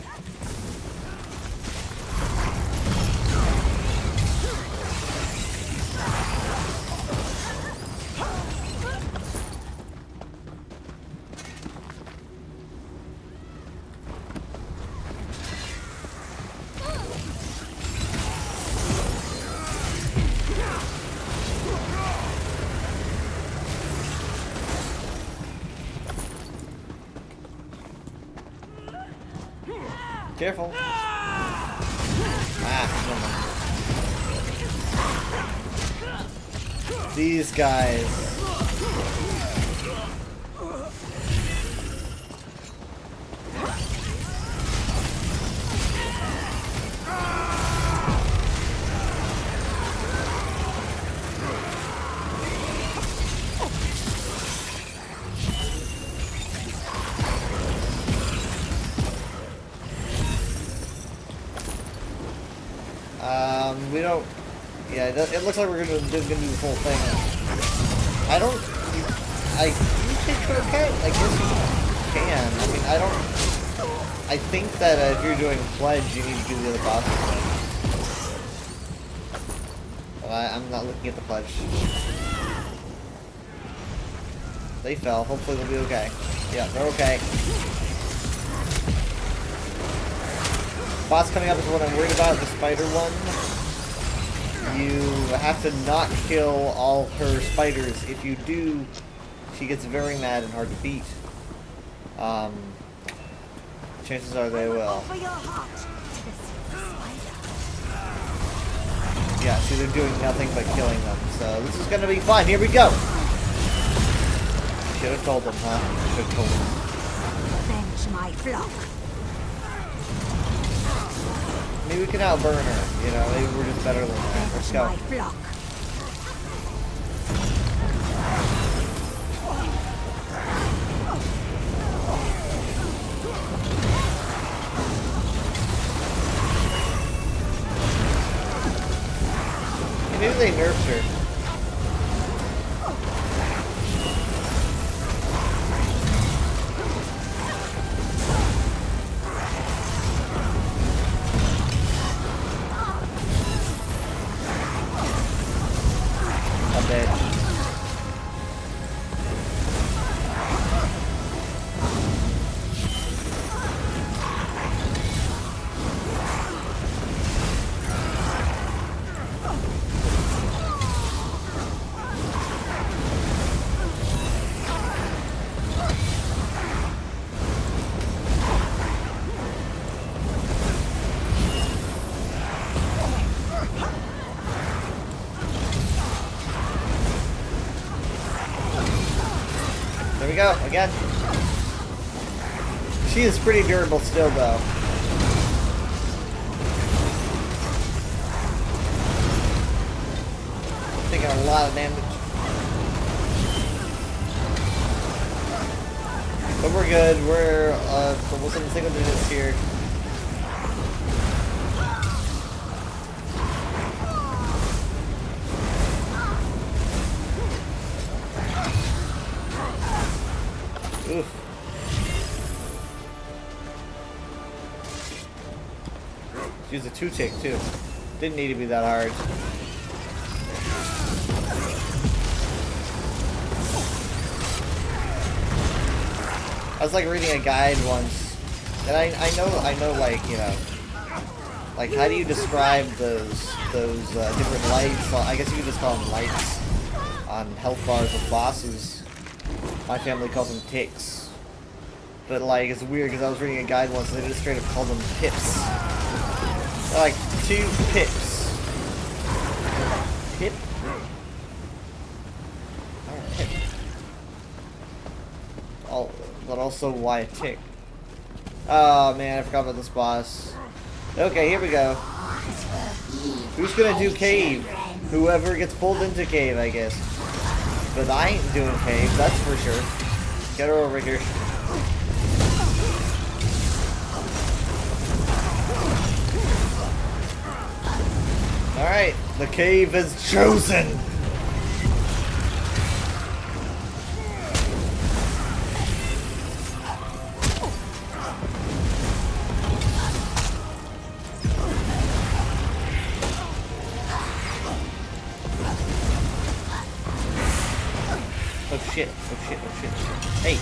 Careful. Ah, these guys. We don't. Yeah, it looks like we're gonna do the whole thing. I don't. You think okay? I guess you can. I mean, I don't. I think that if you're doing pledge, you need to do the other bosses. But I'm not looking at the pledge. They fell. Hopefully they'll be okay. Yeah, they're okay. Boss coming up is what I'm worried about, the spider one. You have to not kill all her spiders. If you do, she gets very mad and hard to beat. Chances are they will. Yeah, see, they're doing nothing but killing them. So this is gonna be fun. Here we go. Should have told them, huh? Should have told them. Avenge my flock. Maybe we can outburn her, you know, maybe we're just better than that. Let's go. My flock. Maybe they nerfed her. There we go, again. She is pretty durable still, though. Taking a lot of damage. But we're good. We're almost in the single digits here. Oof. Use a 2-tick too. Didn't need to be that hard. I was like reading a guide once, and I know like, you know, like how do you describe those different lights? Well, I guess you could just call them lights on health bars of bosses. My family calls them ticks. But like, it's weird because I was reading a guide once and they just straight up called them pips. They're like 2 pips. Pip? Oh, pip. Oh, but also why a tick? Oh man, I forgot about this boss. Okay, here we go. Who's gonna do cave? Whoever gets pulled into cave, I guess. But I ain't doing cave, that's for sure. Get her over here. Alright, the cave is chosen! Oh shit, oh shit, oh shit. Hey!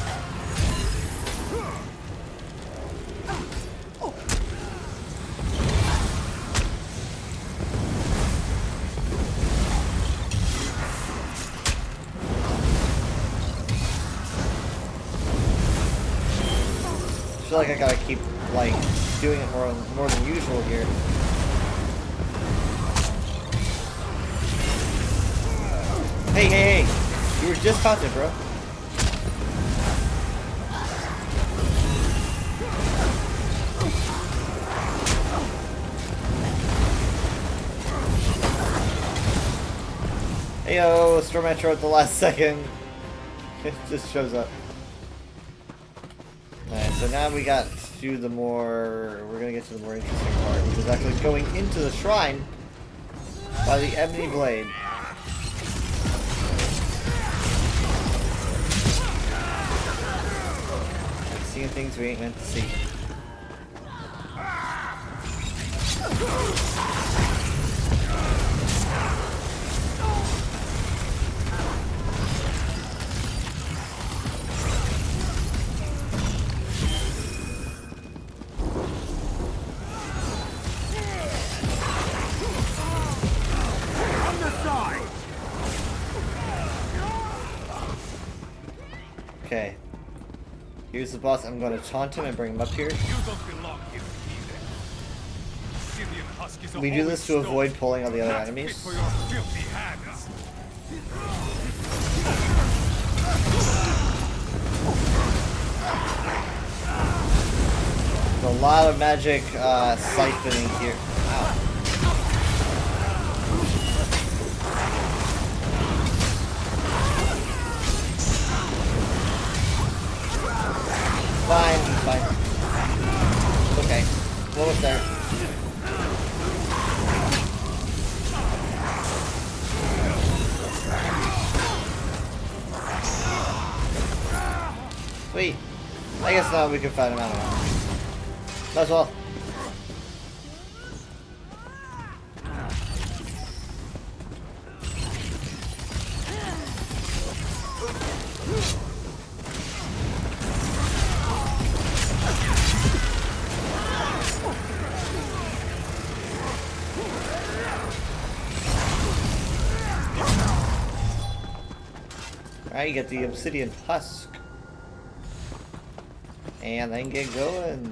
I feel like I gotta keep, like, doing it more than usual here. Hey, hey, hey! You were just taunted, bro. Heyo, Storm Metro at the last second. It just shows up. Alright, so now we got to the more... We're gonna get to the more interesting part, which is actually going into the shrine by the Ebony Blade. Seeing things we ain't meant to see. Okay. Here's the boss. I'm going to taunt him and bring him up here. We do this to avoid pulling all the other enemies. There's a lot of magic siphoning here. Ow. Fine, fine. Okay, almost there. Sweet. I guess now we can fight him out. Might as well. Alright, you get the obsidian husk. And then get going.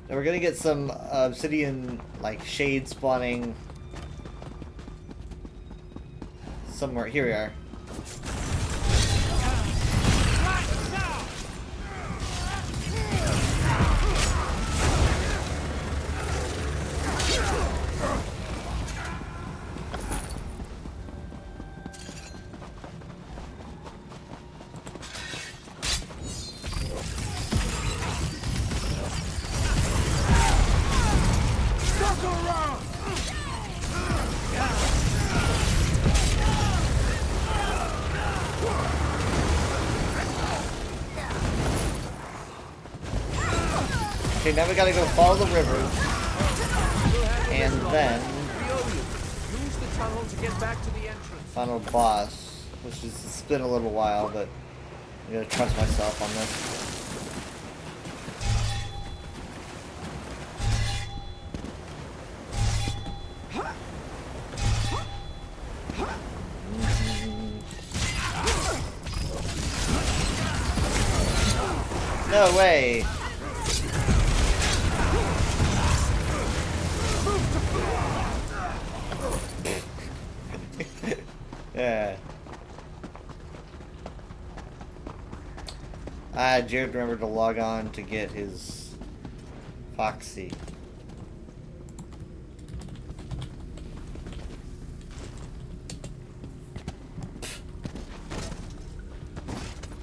Now we're gonna get some obsidian, like, shade spawning somewhere. Here we are. Okay, now we gotta go follow the river. And then Use the tunnel to get back to the entrance. final boss, which is, it's been a little while, but I'm gonna trust myself on this. No way! Yeah. Jared remembered to log on to get his Foxy.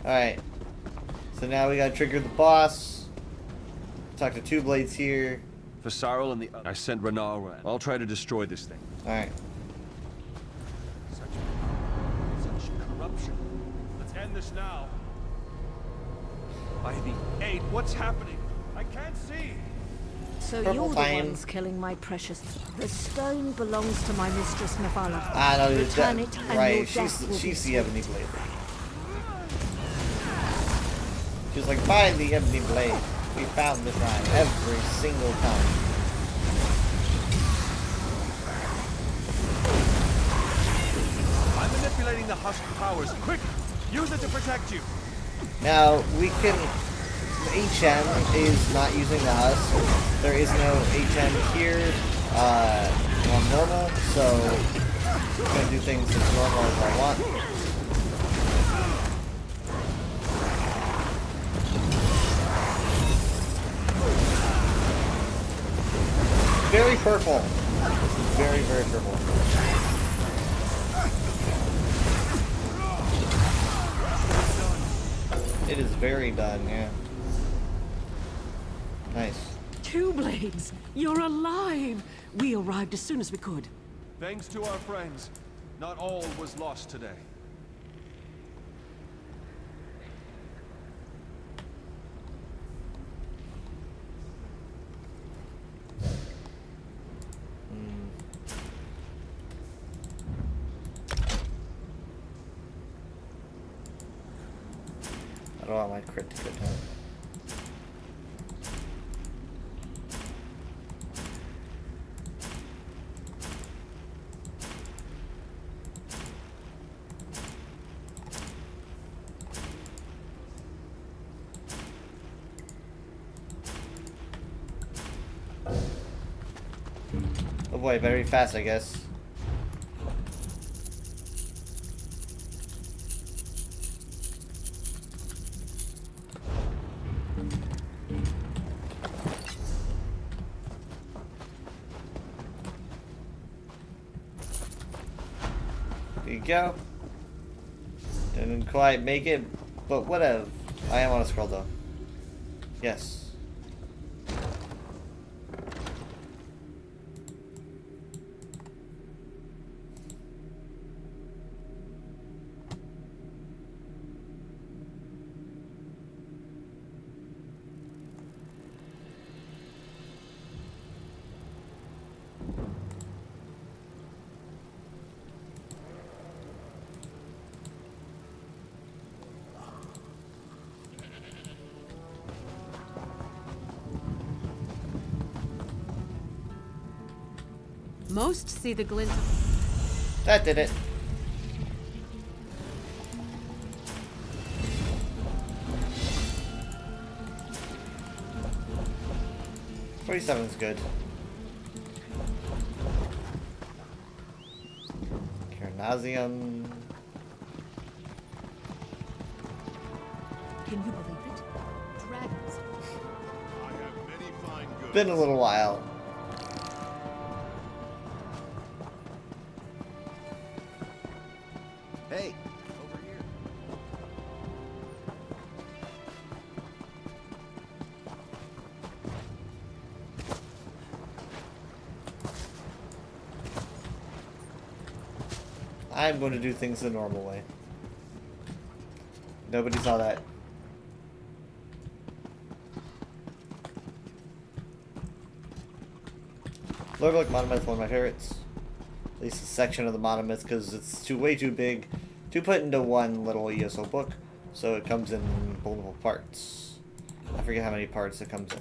Alright. So now we gotta trigger the boss. Talk to Two Blades here. For Cyril and the... I sent Renar around. I'll try to destroy this thing. Alright. Such corruption. Let's end this now. By the 8, what's happening? I can't see. So Purple you're flame. the ones killing my precious. The stone belongs to my mistress Nevala. Ah, no, Return it, and your right. death will be She's the Ebony Blade. She's like, find the Ebony Blade. We found the shrine every single time. I'm manipulating the husk powers. Quick! Use it to protect you. Now, we can... HM is not using the husk. There is no HM here on Noma, so I'm going to do things as normal as I want. Very purple. Very, very purple. It is very done, yeah. Nice. Two Blades, you're alive! We arrived as soon as we could. Thanks to our friends, not all was lost today. I don't want my crit to go down. Oh boy, very fast, I guess. There you go. Didn't quite make it, but whatever. I am on a scroll though. Yes. Most see the glint. That did it. $47's good. Carnassium. Can you believe it? Dragons. I have many fine goods. Been a little while. Hey, over here. I'm going to do things the normal way. Nobody saw that. Lordblick Monomyth, one of my favorites. At least a section of the Monomyth, because it's way too big to put into one little ESO book. So it comes in multiple parts. I forget how many parts it comes in.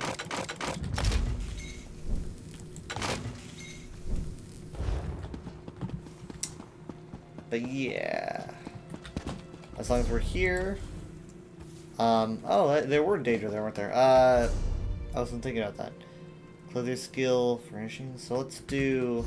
But yeah. As long as we're here. Oh, there were Daedra there, weren't there? I wasn't thinking about that. Clothing skill, furnishing. So let's do.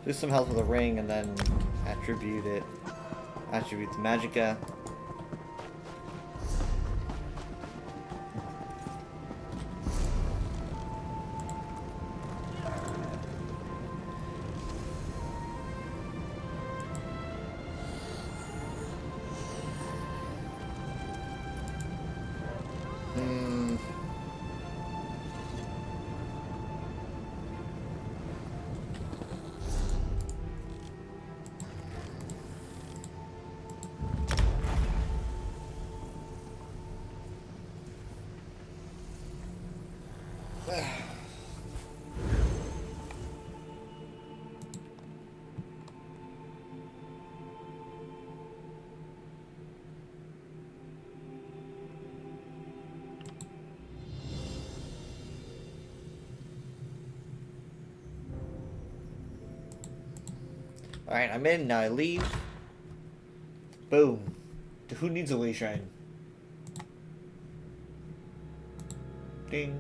Do some health with a ring and then attribute it. Attribute the Magicka. Alright, I'm in, now I leave. Boom. Who needs a way shrine? Ding.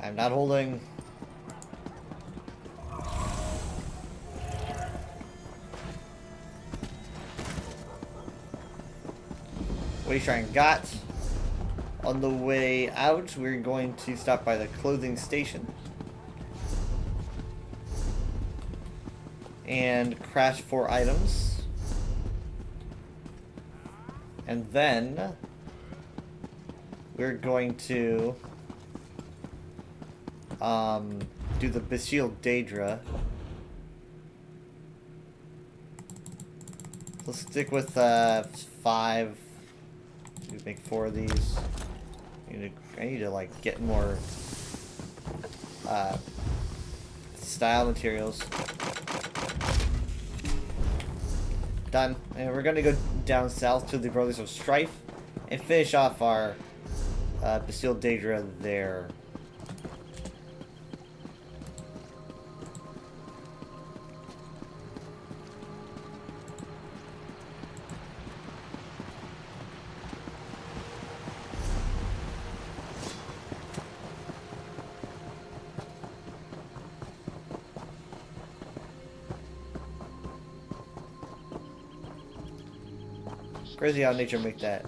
I'm not holding. Way shrine got. On the way out, we're going to stop by the clothing station. And crash 4 items. And then we're going to do the Bastille Daedra. Let's stick with 5. We make 4 of these. I need to like get more style materials. Done. And we're gonna go down south to the Brothers of Strife and finish off our Bastille Daedra there. Crazy how nature make that.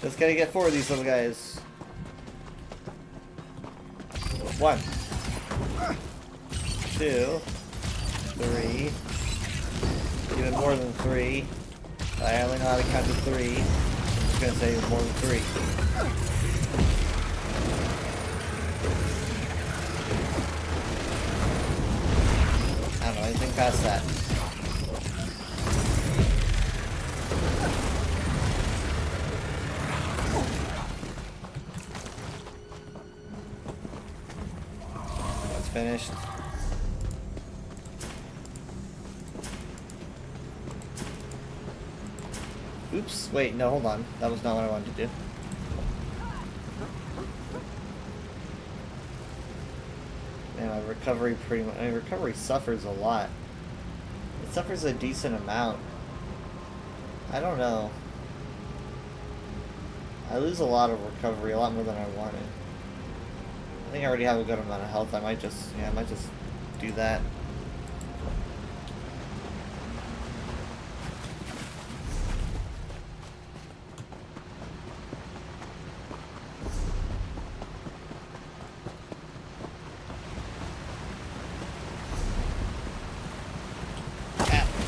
Just gotta get 4 of these little guys. 1, 2, 3. Even more than 3. I only know how to count to 3. I'm just gonna say more than 3. I don't know anything past that. finished. Oops, wait, no, hold on. That was not what I wanted to do. Man, my recovery pretty much... my recovery suffers a lot. It suffers a decent amount. I don't know. I lose a lot of recovery, a lot more than I wanted. I think I already have a good amount of health. I might just do that.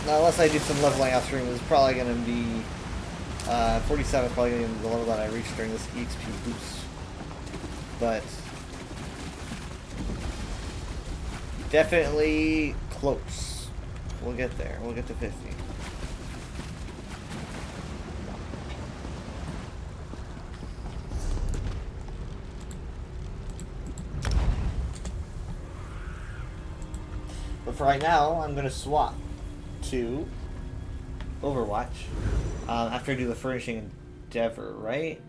Now, unless I do some leveling out stream, it's probably going to be 47 is probably going to be the level that I reach during this EXP boost. But definitely close. We'll get there. We'll get to 50. But for right now, I'm going to swap to Overwatch after I do the furnishing endeavor, right?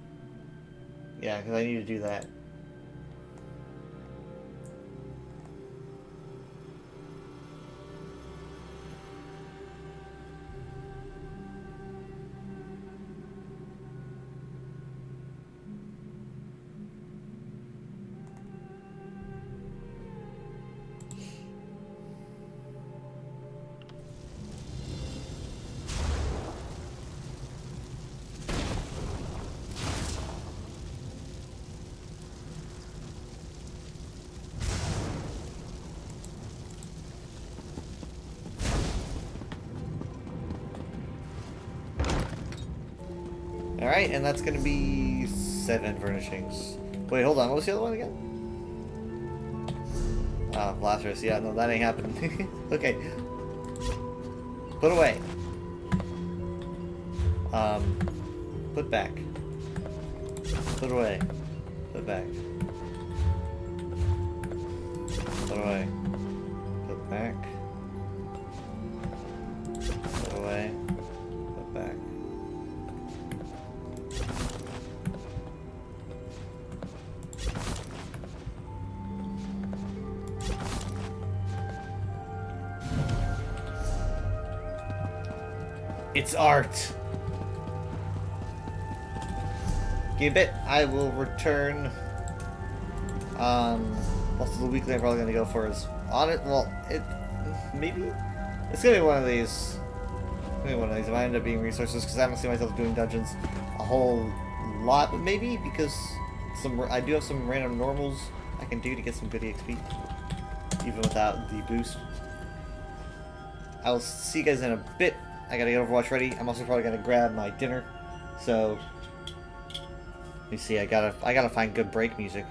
Yeah, because I need to do that. Alright, and that's gonna be 7 furnishings. Wait, hold on, what was the other one again? Oh, Lazarus, yeah, no, that ain't happening. Okay. Put away. Put back. Put away. Put back. Put away. Put back. Put away. Put back. It's art. Gambit, I will return. Also the weekly I'm probably gonna go for is on it. Well, maybe it's gonna be one of these. Maybe one of these. It might end up being resources because I don't see myself doing dungeons a whole lot, but maybe because I do have some random normals I can do to get some good EXP, even without the boost. I will see you guys in a bit. I gotta get Overwatch ready. I'm also probably gonna grab my dinner. So let me see. I gotta find good break music.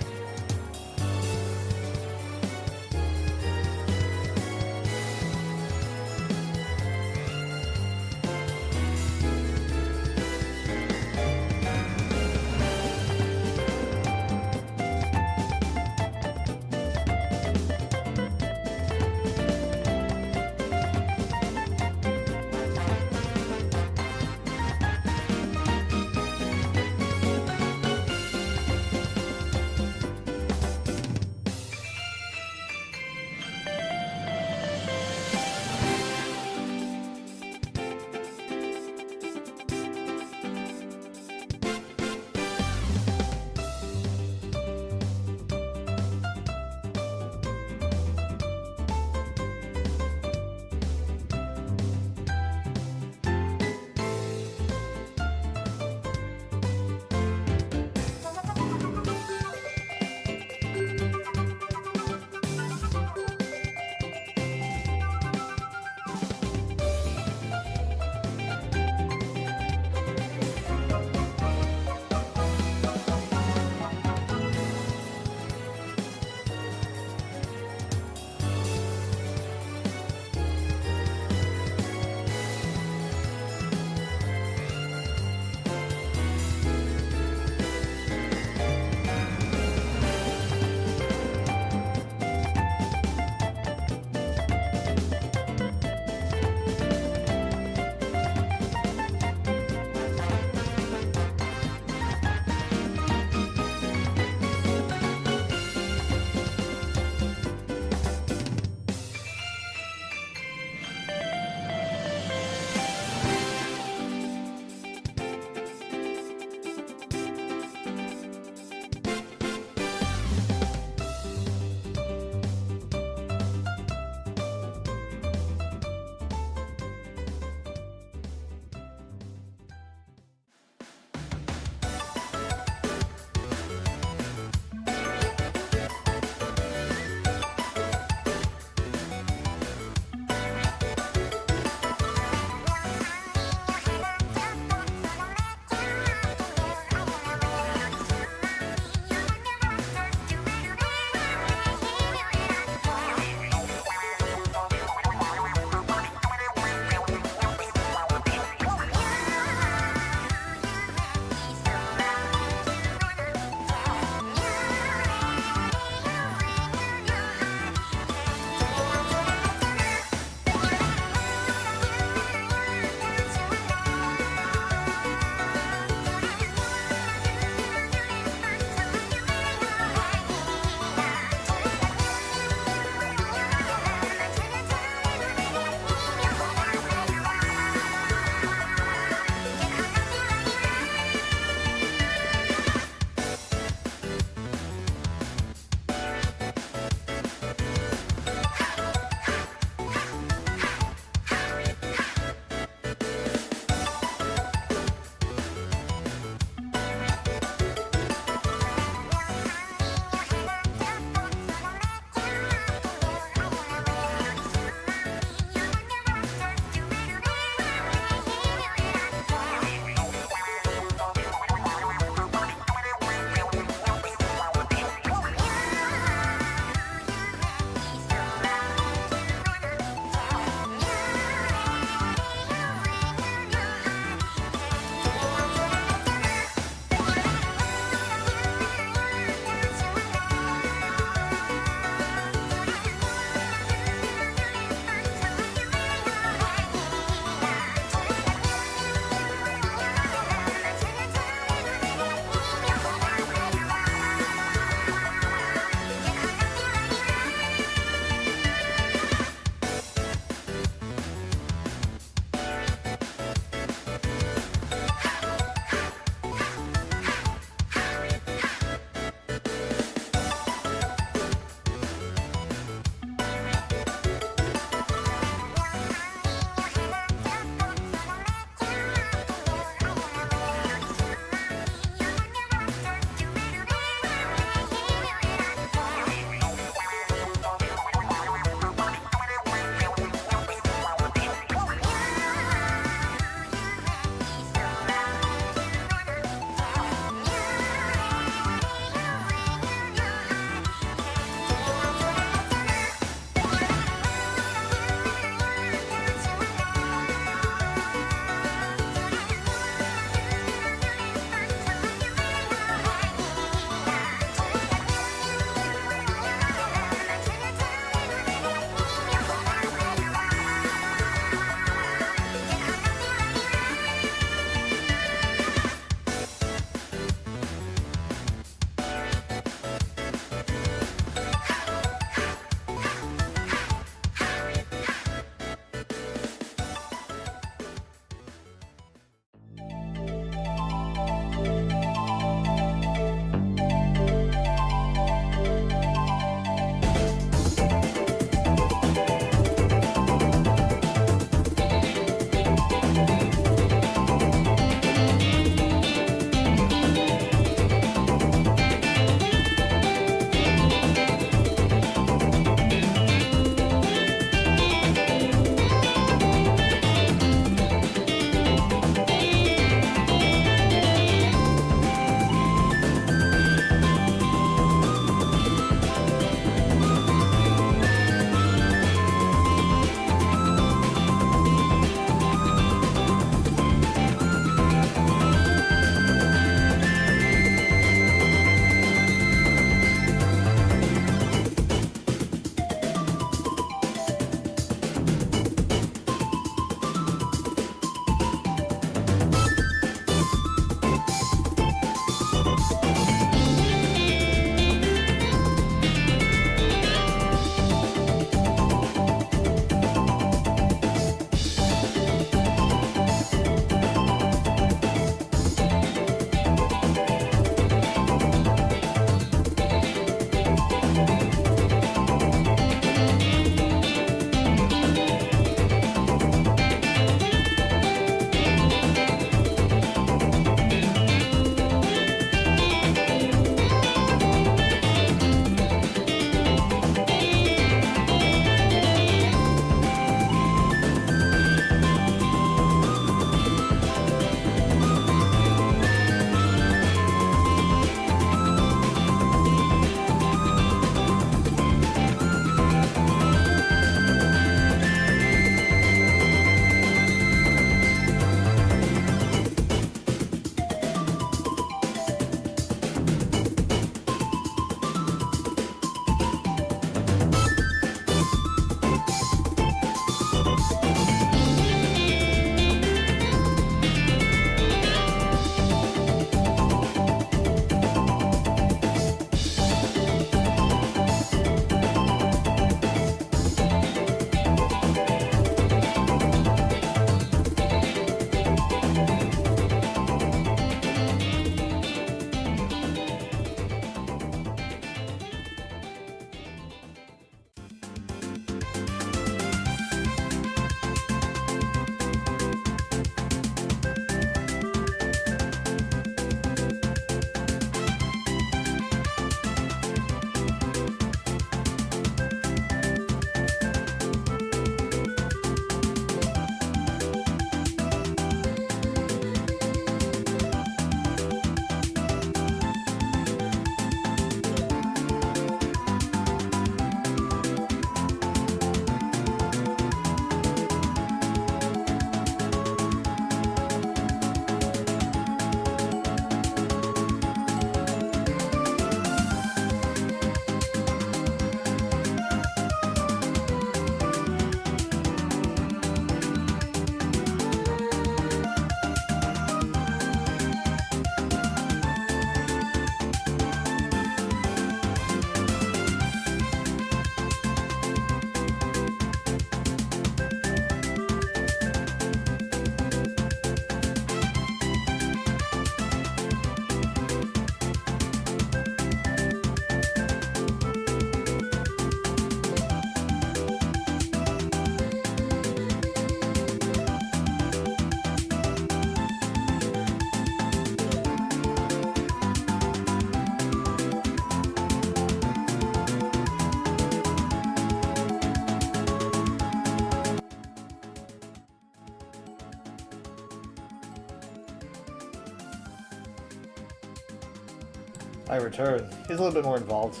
I returned. He's a little bit more involved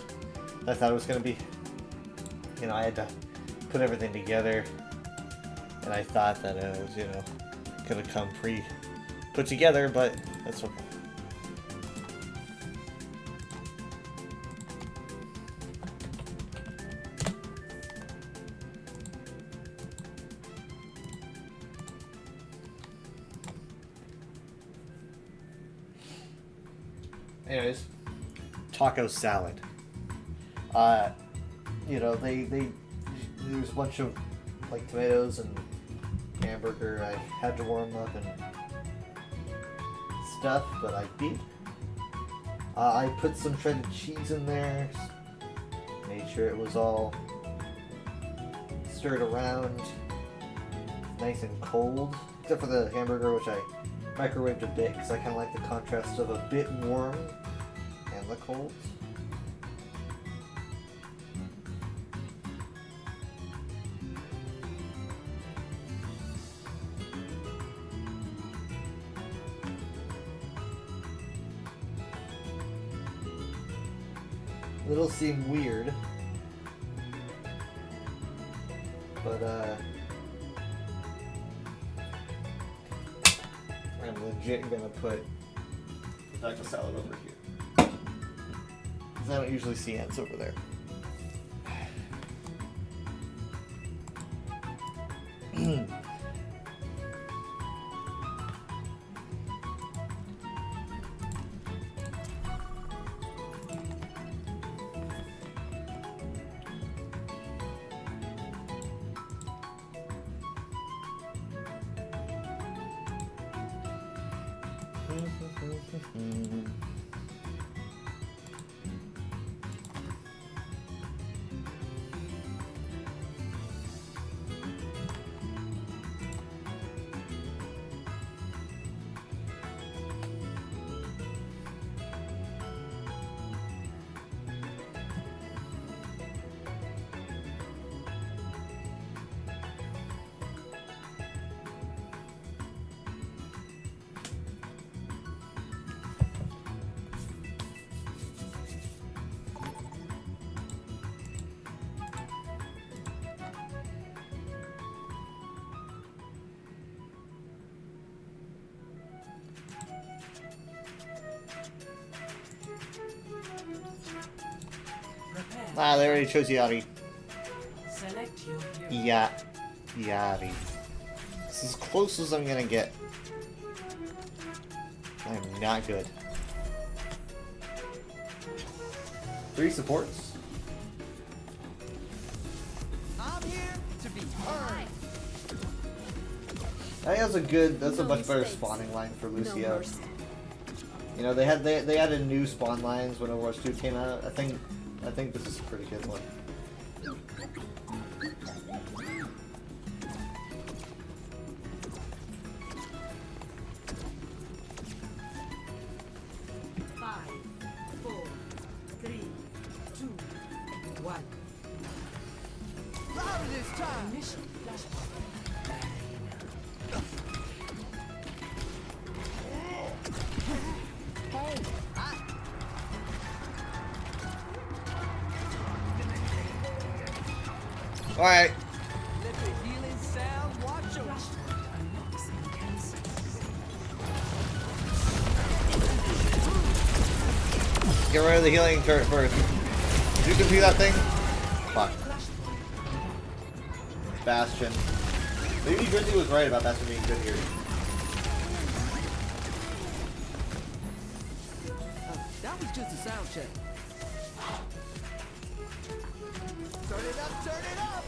than I thought it was going to be. You know, I had to put everything together, and I thought that it was, you know, going to come put together, but that's okay. Anyways, taco salad. You know, there's a bunch of like tomatoes and hamburger. I had to warm up and stuff, but I did. I put some shredded cheese in there. Made sure it was all stirred around, nice and cold, except for the hamburger, which I microwaved a bit because I kind of like the contrast of a bit warm and the cold. It'll seem weird, but I'm legit gonna put taco salad over here. Because I don't usually see ants over there. Ah, they already chose Yari. Select your hero. Yeah, Yari. This is as close as I'm gonna get. I'm not good. 3 supports. I'm here to be heard. I think that's a much better spawning line for Lucio. You know, they added new spawn lines when Overwatch 2 came out. I think this is a pretty good one. Louder this time. Alright. Let the healing sound watch over. Get rid of the healing turret first. Did you complete that thing? Fuck. Bastion. Maybe Grizzly was right about Bastion being good here. That was just a sound check. Turn it up, turn it up!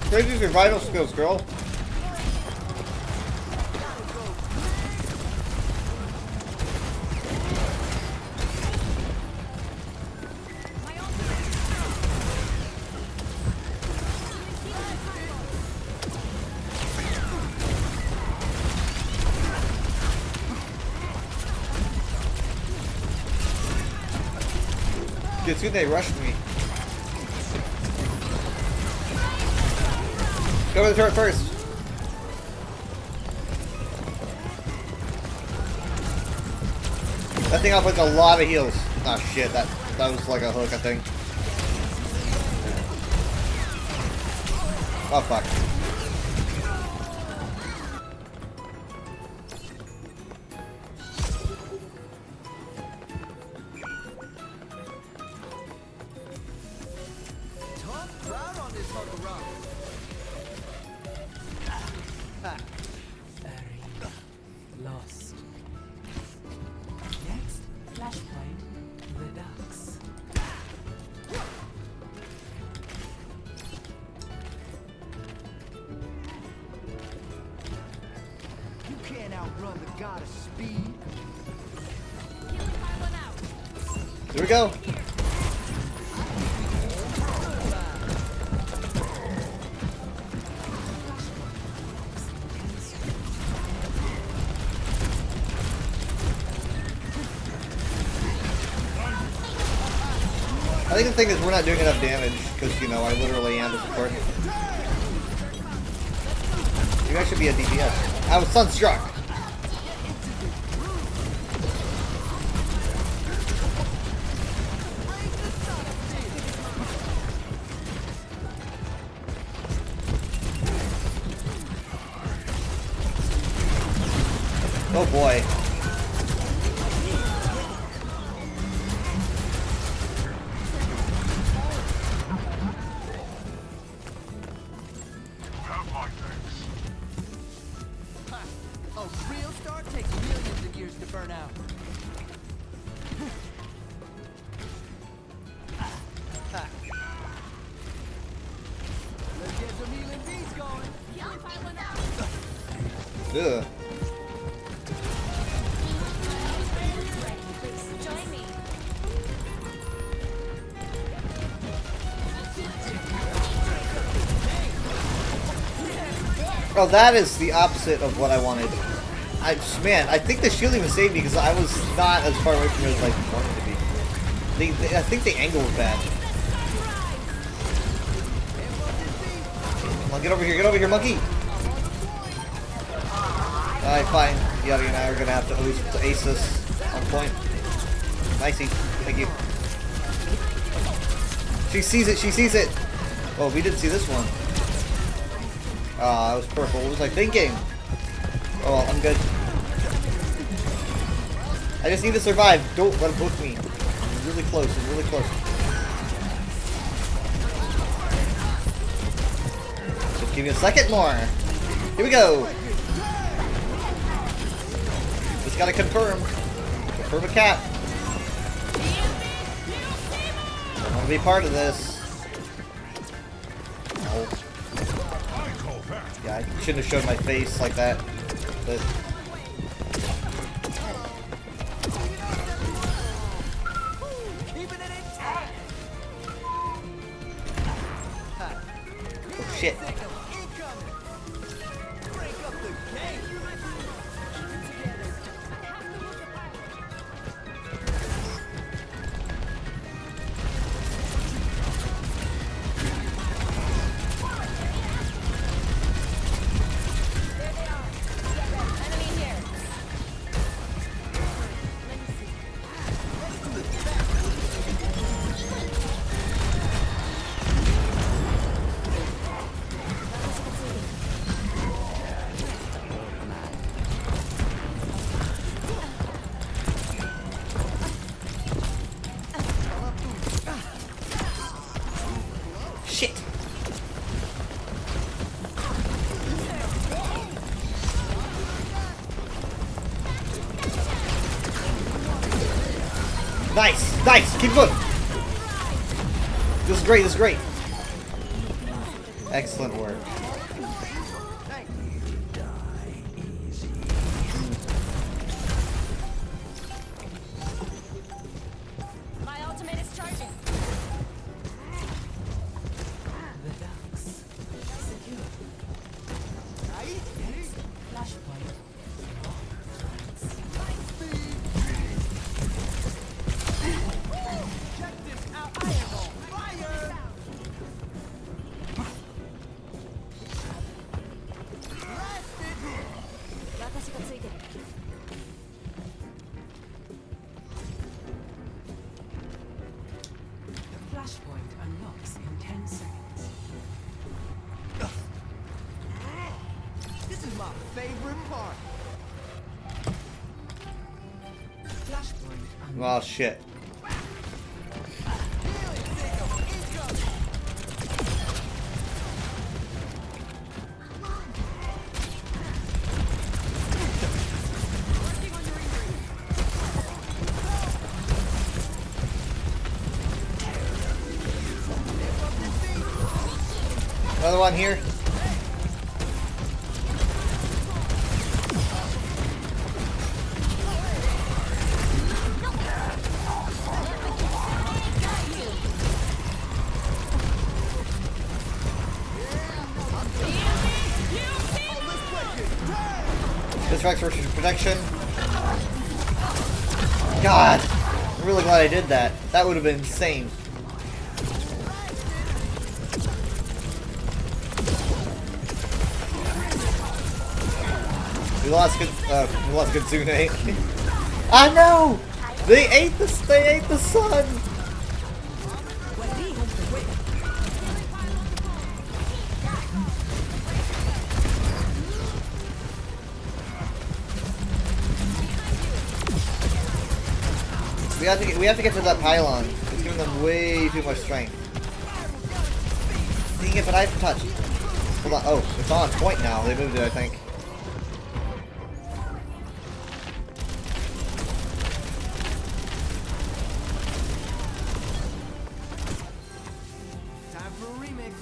Great use your vital skills, girl. Dude, they rushed me. Go to the turret first. That thing outputs a lot of heals. Oh shit, that was like a hook, I think. Oh fuck. Lost. Next, flashpoint, Redux. You can't outrun the god of speed. Here we go. I think the thing is we're not doing enough damage because, you know, I literally am the support. You guys should be a DPS. I was sunstruck. Oh boy. A real star takes millions of years to burn out. Let's get some healing bees going. Ugh. Oh, that is the opposite of what I wanted. Man, I think the shield even saved me because I was not as far away from it as I wanted to be. I think the angle was bad. Come on, get over here, monkey! Alright, fine. Yeti and I are gonna have to ace this on point. Nicey. Thank you. She sees it! Oh, we didn't see this one. Ah, that was purple. What was I thinking? Oh, well, I'm good. I just need to survive. Don't let him book me. I'm really close. Just give me a second more. Here we go. Just gotta confirm. Confirm a cat. I want to be part of this. No. Yeah, I shouldn't have showed my face like that. But oh shit. Shit. Nice, keep going. This is great. Excellent work. My ultimate is charging. Flashpoint. Check this out. apart. Flashpoint. Well, shit. Another one here. This Rex versus protection. God, I'm really glad I did that. That would have been insane. We lost Kitsune. I know! They ate the sun! We have to get to that pylon. It's giving them way too much strength. Dang it, but I have to touch. Hold on. Oh, it's on point now. They moved it, I think. Time for a remix.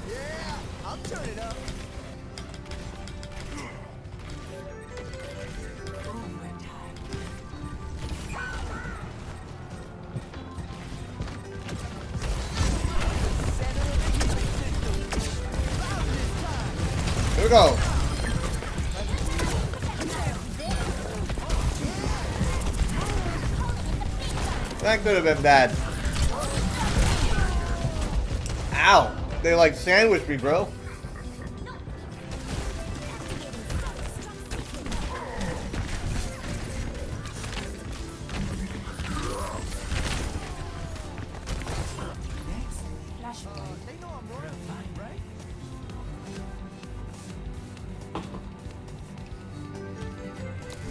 Yeah, I'll turn it up. Here we go. That could have been bad. Ow! They like sandwiched me, bro.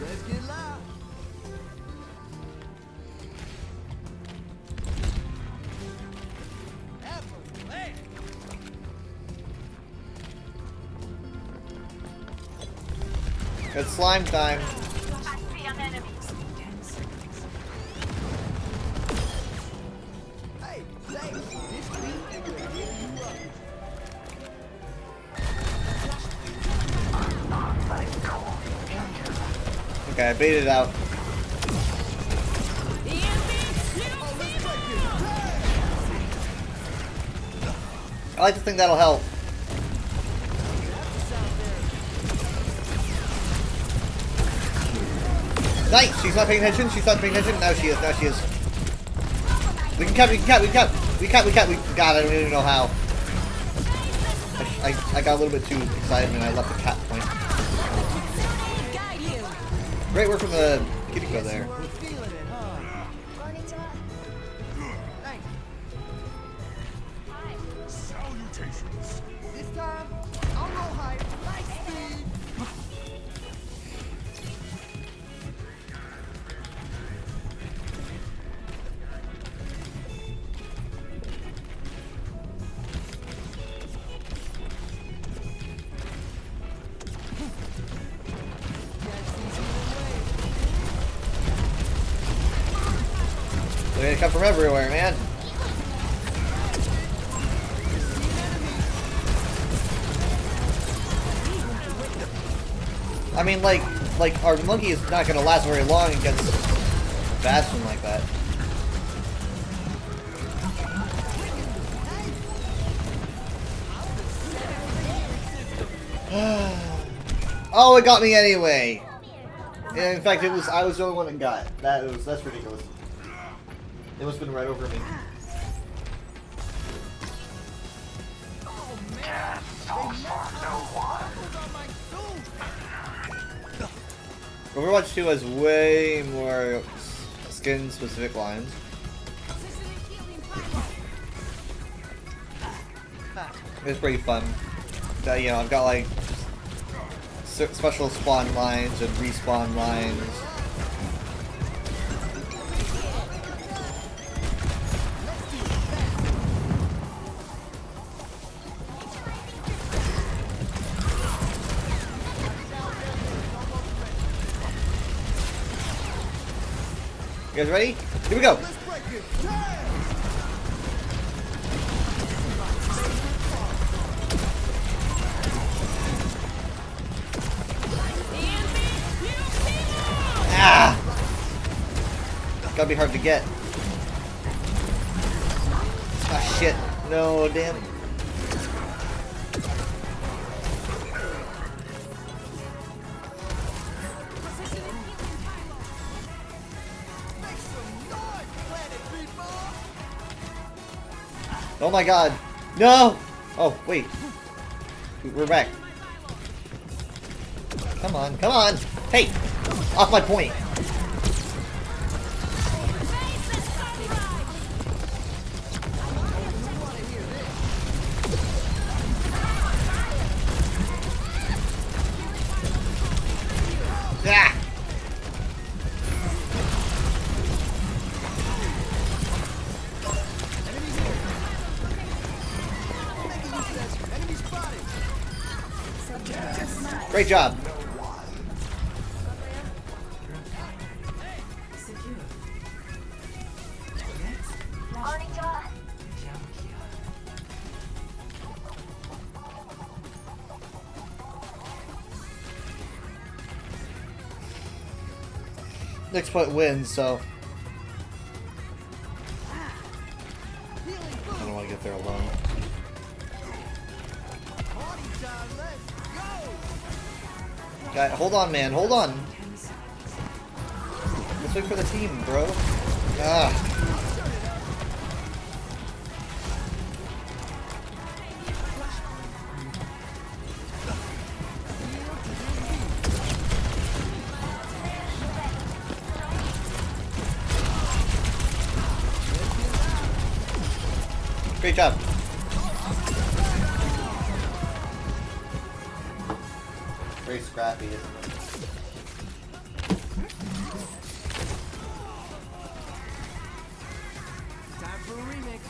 Let's get loud. It's slime time. Hey, thanks. This beat will heal you up. Okay, I baited it out. I like to think that'll help. Nice! She's not paying attention, she's not paying attention. Now she is, now she is. We can cut, we can cut, we can cut, we cut, we cut, we God, I don't even know how. I got a little bit too excited and I left the cat point. Great work from the Kiriko there. We're feeling it, huh? Thanks. Salutations. This time, I'll roll higher. Light speed. They're gonna come from everywhere, man. I mean, like our monkey is not gonna last very long against Bastion like that. Oh, it got me anyway. And in fact, I was the only one that got it. That's ridiculous. It must have been right over me. Overwatch 2 has way more skin-specific lines. It's pretty fun. You know, I've got like special spawn lines and respawn lines. You guys ready? Here we go! Ah! Gotta be hard to get. Ah, shit. No, damn. Oh my god. No! Oh, wait. We're back. Come on, come on! Hey! Off my point! Ah! Great job. Next point wins, so I don't want to get there alone. Guy, hold on, man, hold on. Let's wait for the team, bro. Ah. Great job. Very scrappy, isn't it? Time for a remix.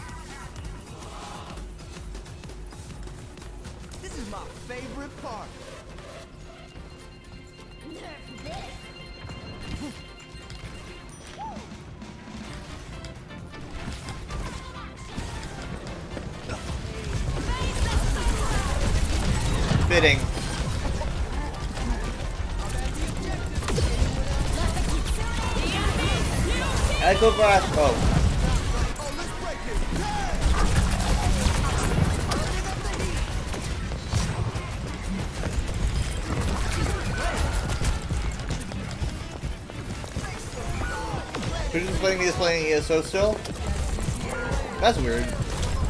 This is my favorite part. Fitting. Echo Blast. Oh. Who's just playing ESO still? That's weird.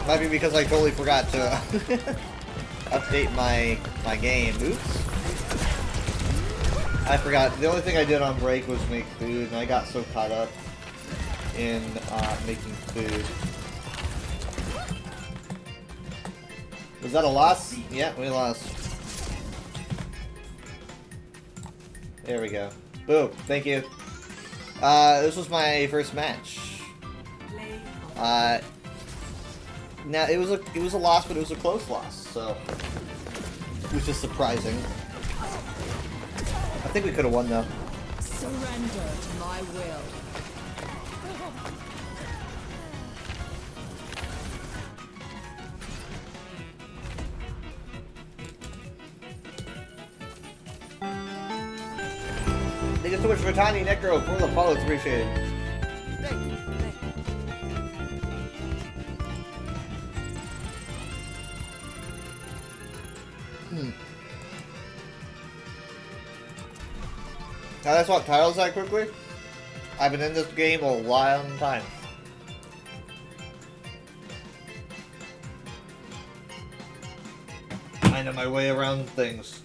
Might be because I totally forgot to update my game. Oops. I forgot. The only thing I did on break was make food, and I got so caught up in making food. Was that a loss? Yeah, we lost. There we go. Boom. Thank you. This was my first match. Now it was a loss, but it was a close loss, so it was just surprising. I think we could have won though. Surrender to my will. Thank you so much for Tiny Necro for the follows, appreciate it. Thank you. Now let's swap titles out quickly. I've been in this game a long time. I know my way around things.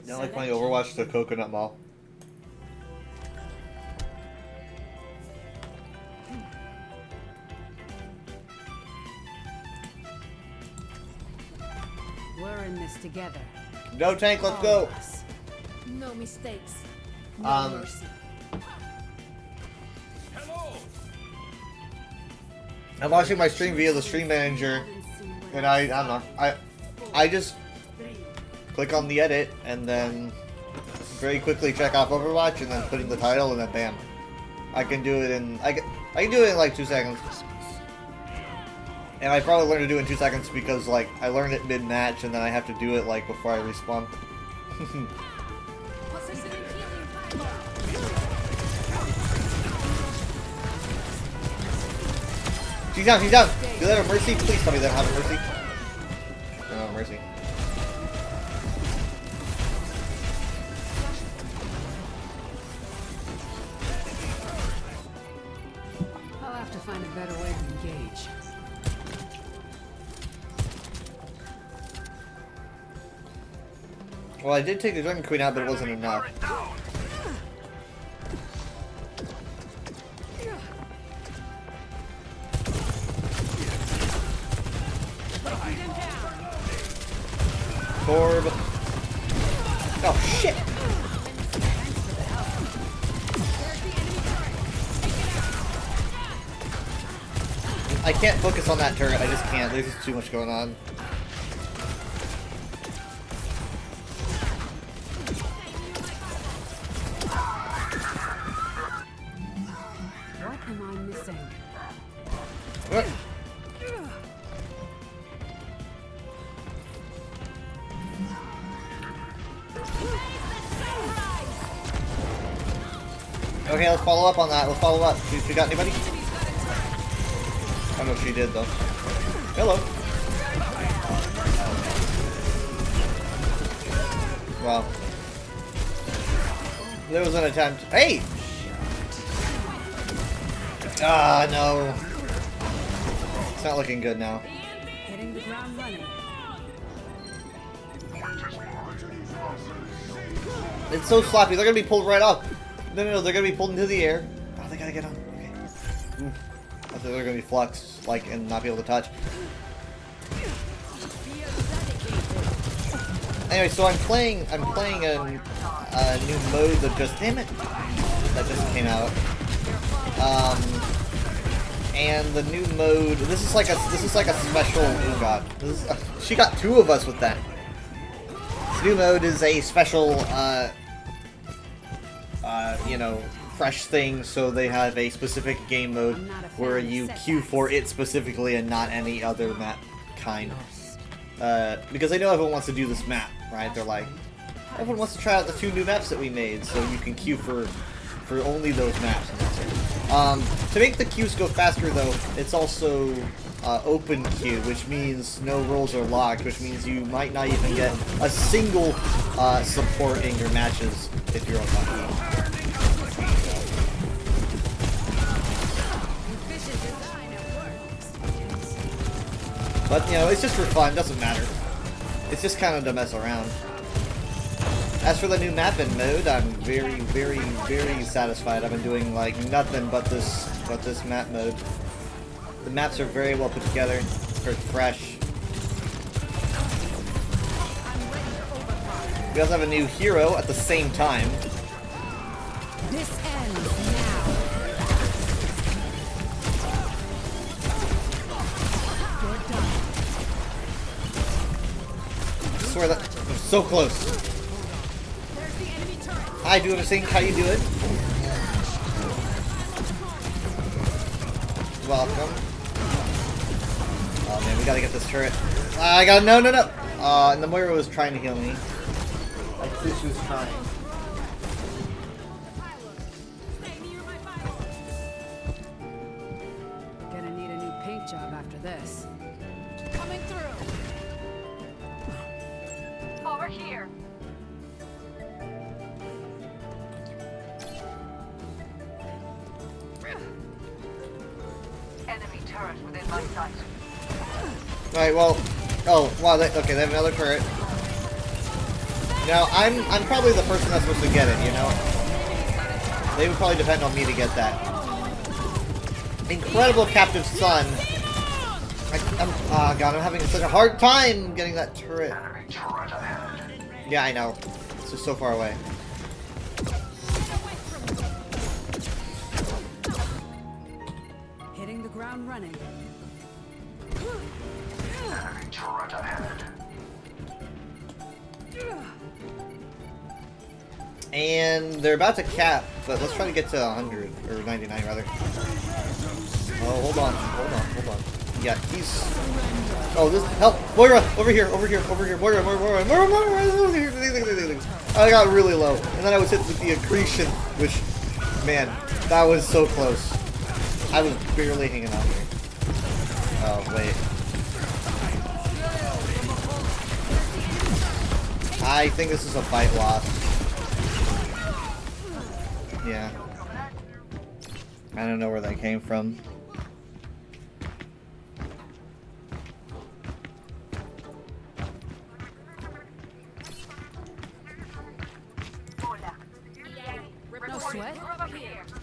I like playing Overwatch the Coconut Mall. We're in this together. Go tank, let's go. No mistakes. No mercy. I'm watching my stream via the stream manager, and I don't know. I just click on the edit and then very quickly check off Overwatch and then put in the title and then bam. I can do it in I can do it in like 2 seconds. And I probably learned to do it in 2 seconds because like I learned it mid-match and then I have to do it like before I respawn. She's down, she's down! Do they have a mercy? Please tell me they don't have a mercy. Oh, mercy. I'll have to find a better way to engage. Well, I did take the Dragon Queen out, but it wasn't enough. Orb. Oh shit! I can't focus on that turret, I just can't. There's just too much going on. What am I missing? What? Okay, let's follow up on that. Let's follow up. She got anybody? I don't know if she did, though. Hello. Wow. There was an attempt. Hey! Ah, no. It's not looking good now. Hitting the ground running. It's so sloppy. They're gonna be pulled right off. No, they're gonna be pulled into the air. Oh, they gotta get on. Okay. I thought they're gonna be fluxed, like, and not be able to touch. Anyway, so I'm playing a new mode that just, damn it, that just came out. And the new mode, this is like a special. Oh god, she got 2 of us with that. This new mode is a special, you know, fresh thing, so they have a specific game mode where you queue for it specifically and not any other map kind. Because I know everyone wants to do this map, right? They're like, everyone wants to try out the 2 new maps that we made, so you can queue for only those maps. To make the queues go faster, though, it's also open queue, which means no roles are locked, which means you might not even get a single support in your matches if you're unlucky. But, you know, it's just for fun, doesn't matter. It's just kind of to mess around. As for the new mapping mode, I'm very, very, very satisfied. I've been doing, like, nothing but this map mode. The maps are very well put together, very fresh. We also have a new hero at the same time. This ends now. You're done. I swear that I'm so close. There's the enemy turret. Hi, do everything. How you doing? Welcome. Oh man, we gotta get this turret. I got no. And the Moira was trying to heal me. I think she was trying. Gonna need a new paint job after this. Coming through. Over here. Enemy turret within my sight. Alright, well. Oh, wow. Okay, they have another turret. Now, I'm probably the person that's supposed to get it, you know? They would probably depend on me to get that. Incredible Captive Son. Oh god, I'm having such a hard time getting that turret. Yeah, I know. It's just so far away. Hitting the ground running. And they're about to cap, but let's try to get to 100, or 99 rather. Oh, hold on. Yeah, he's... Oh, this... Help! Moira! Over here! Moira! I got really low. And then I was hit with the accretion, which... Man, that was so close. I was barely hanging out here. Oh, wait. I think this is a fight loss. Yeah. I don't know where that came from. No sweat.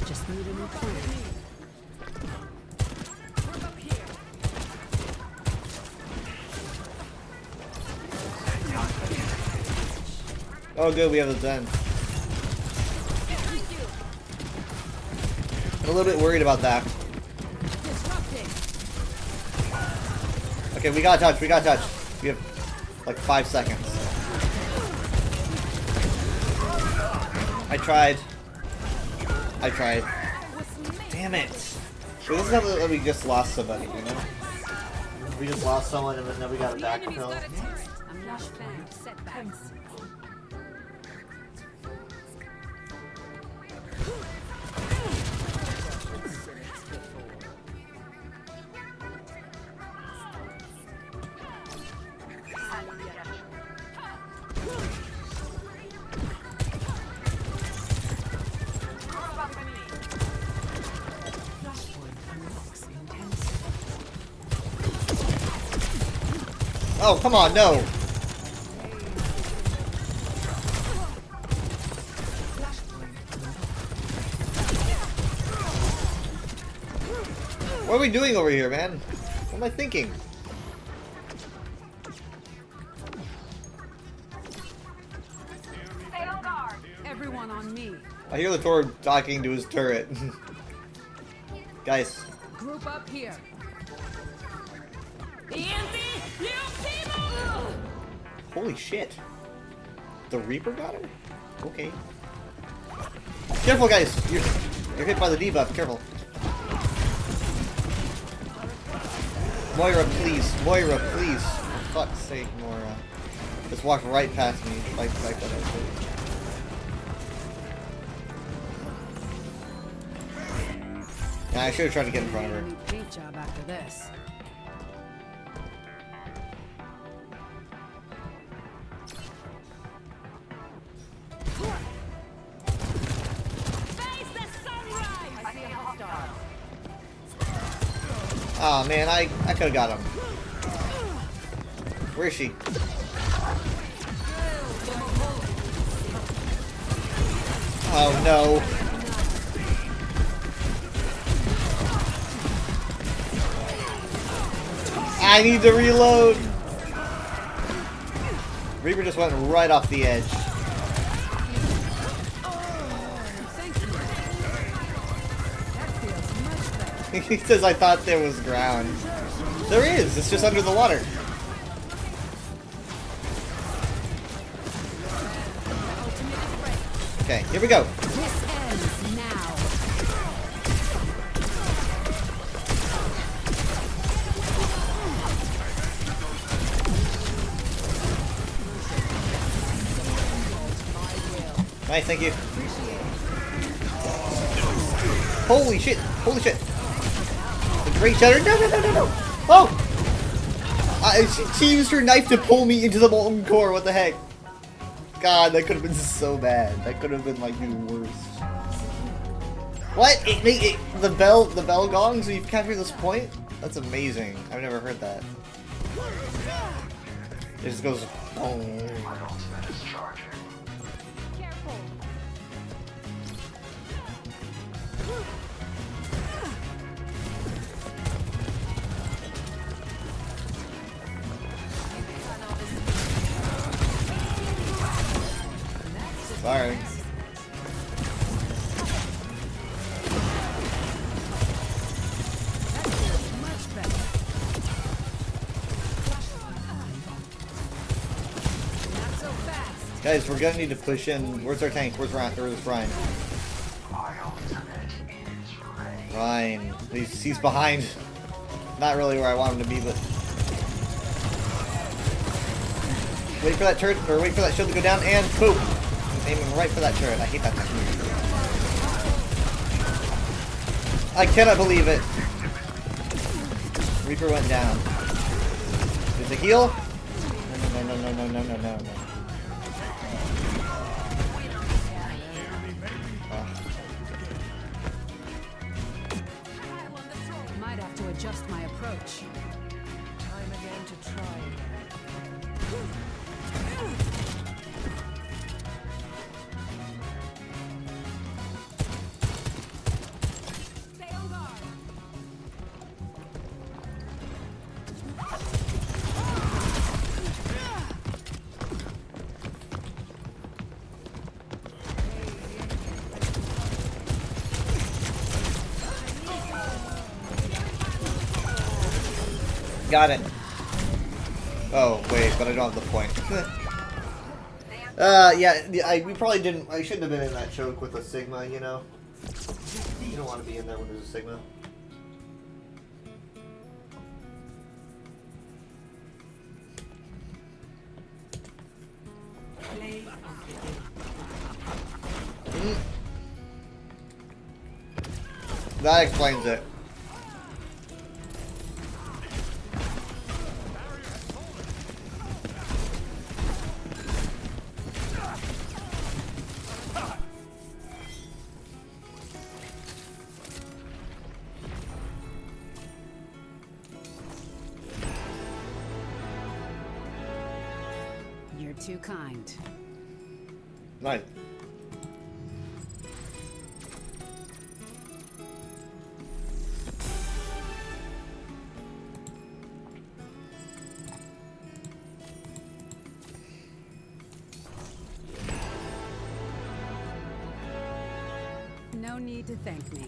Just need a new plan. Oh good, we have the den. I'm a little bit worried about that. Okay, we got touch. We have like 5 seconds. I tried. Damn it. Wait, this is how we just lost somebody, you know? We just lost someone and then we got a backfill. I'm not a fan of setbacks. Oh, come on, no! What are we doing over here, man? What am I thinking? Stay on guard. Everyone on me. I hear the Tor docking to his turret. Guys. Group up here. Holy shit. The Reaper got her? Okay. Careful, guys! You're hit by the debuff. Careful. Moira, please. Moira, please. For fuck's sake, Moira. Just walk right past me. Like that. Yeah, I should have tried to get in front of her. New paint job after this. Oh man, I could have got him. Where is she? Oh no. I need to reload. Reaper just went right off the edge. He says, I thought there was ground. There is, it's just under the water. Okay, here we go. This ends now. Nice, thank you. Holy shit! Holy shit! The Great Shatter! No! Oh! She used her knife to pull me into the molten core. What the heck? God, that could have been so bad. That could have been like the worst. What? The bell gongs when you've captured this point? That's amazing. I've never heard that. It just goes. Boom. Careful. Sorry. Much better. Not so fast. Guys, we're gonna need to push in. Where's our tank? Where's Ryan? Where's Ryan? Ryan. He's behind. Not really where I want him to be, but. Wait for that turret, or wait for that shield to go down, and boom! I'm aiming right for that turret. I hate that technique. I cannot believe it. Reaper went down. There's a heal? No. Might have to adjust my approach. Time again to try again. Stay on guard. Got it. Oh, wait, but I don't have the point. We probably didn't. I shouldn't have been in that choke with a Sigma, you know? You don't want to be in there when there's a Sigma. That explains it. You're too kind. Nice. No need to thank me.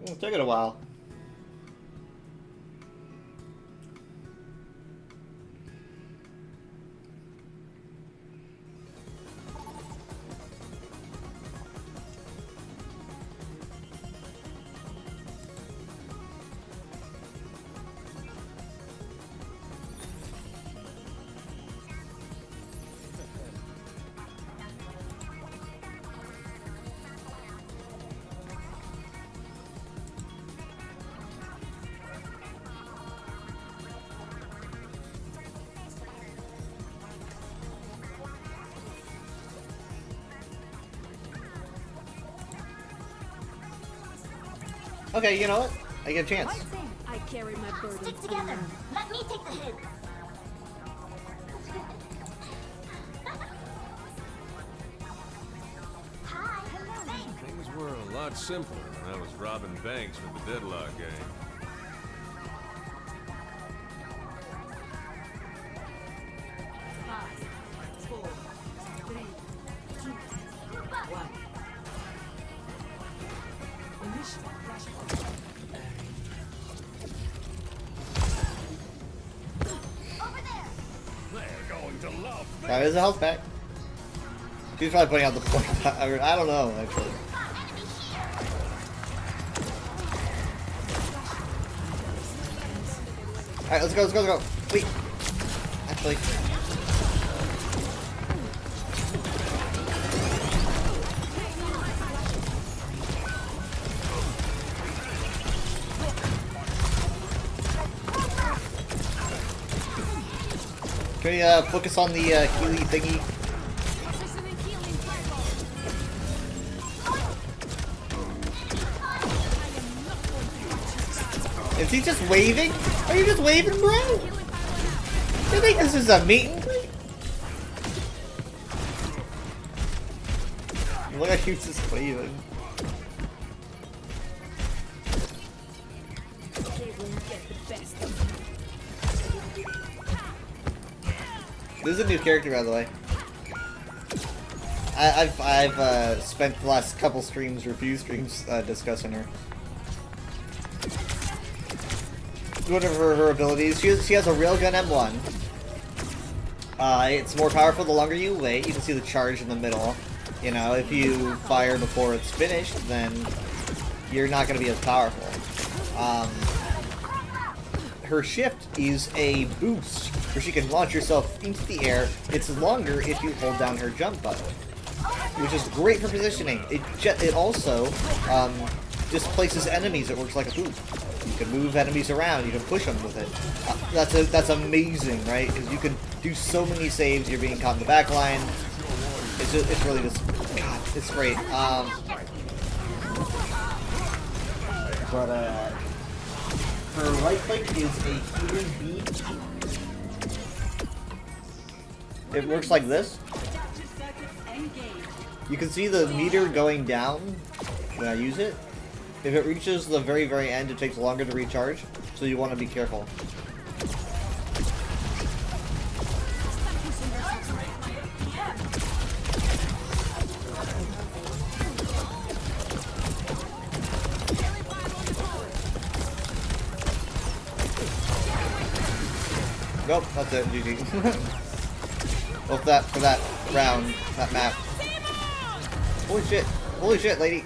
It took it a while. Okay, you know what? I get a chance. I carry my burden. Stick together. Let me take the hit. Hi. Thanks. Things were a lot simpler when I was robbing banks with the Deadlock gang. That is a health pack. She's probably putting out the point. I don't know, actually. Alright, let's go, let's go, let's go. Wait. Actually. Can we focus on the Healy thingy? Is he just waving? Are you just waving, bro? You think this is a meet and greet? Look like he's just waving. This is a new character, by the way. I've spent the last couple streams, or few streams, discussing her. One of her abilities, she has a railgun M1. It's more powerful the longer you wait. You can see the charge in the middle. You know, if you fire before it's finished, then you're not going to be as powerful. Her shift is a boost, where she can launch herself into the air. It's longer if you hold down her jump button, which is great for positioning. It also displaces enemies. It works like a boot. You can move enemies around. You can push them with it. That's amazing, right? Because you can do so many saves. You're being caught in the back line. It's really just, God, it's great. Her right click is a healing bead. It works like this. You can see the meter going down when I use it. If it reaches the very, very end, it takes longer to recharge, so you want to be careful. Nope, that's it, GG. Well, for that round, that map. Holy shit, lady.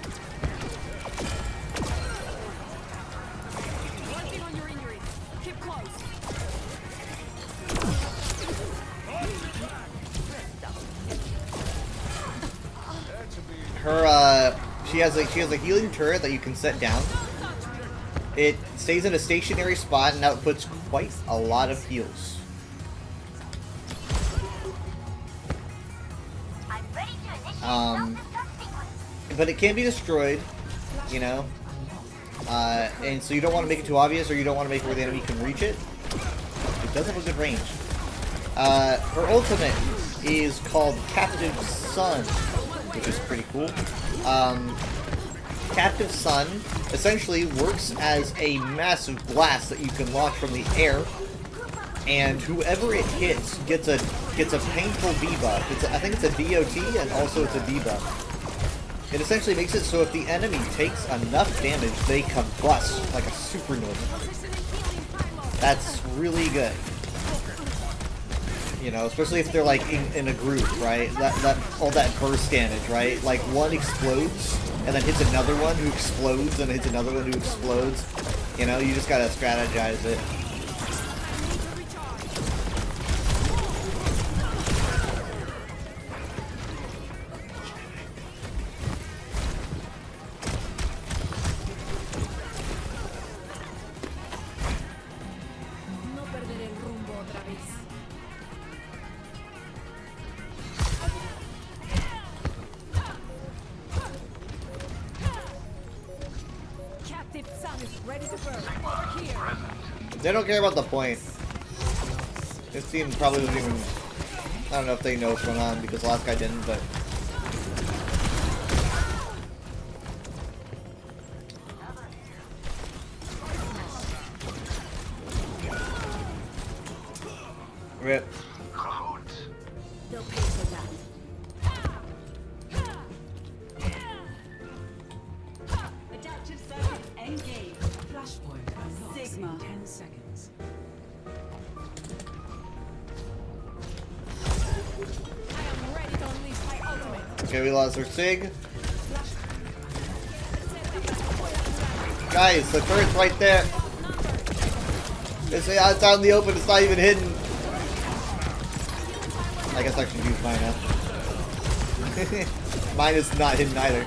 She has a healing turret that you can set down. It stays in a stationary spot and outputs quite a lot of heals. But it can be destroyed, you know, and so you don't want to make it too obvious, or you don't want to make it where the enemy can reach it. It does have a good range. Her ultimate is called Captive Sun, which is pretty cool. Captive Sun essentially works as a massive blast that you can launch from the air, and whoever it hits gets a painful debuff. I think it's a DOT, and also it's a debuff. It essentially makes it so if the enemy takes enough damage, they combust like a supernova. That's really good. You know, especially if they're like in a group, right? All that burst damage, right? Like one explodes and then hits another one who explodes and hits another one who explodes. You know, you just gotta strategize it. They don't care about the point. This team probably doesn't even... I don't know if they know what's going on because the last guy didn't, but... Rip. They'll pay for that. Adaptive circuit engaged. Flashpoint unlocks Sigma. in 10 seconds. I am ready to unleash my ultimate. Okay, we lost our Sig. Guys, the turret's right there. It's out in the open, it's not even hidden. I guess I should use mine now. Mine is not hidden either.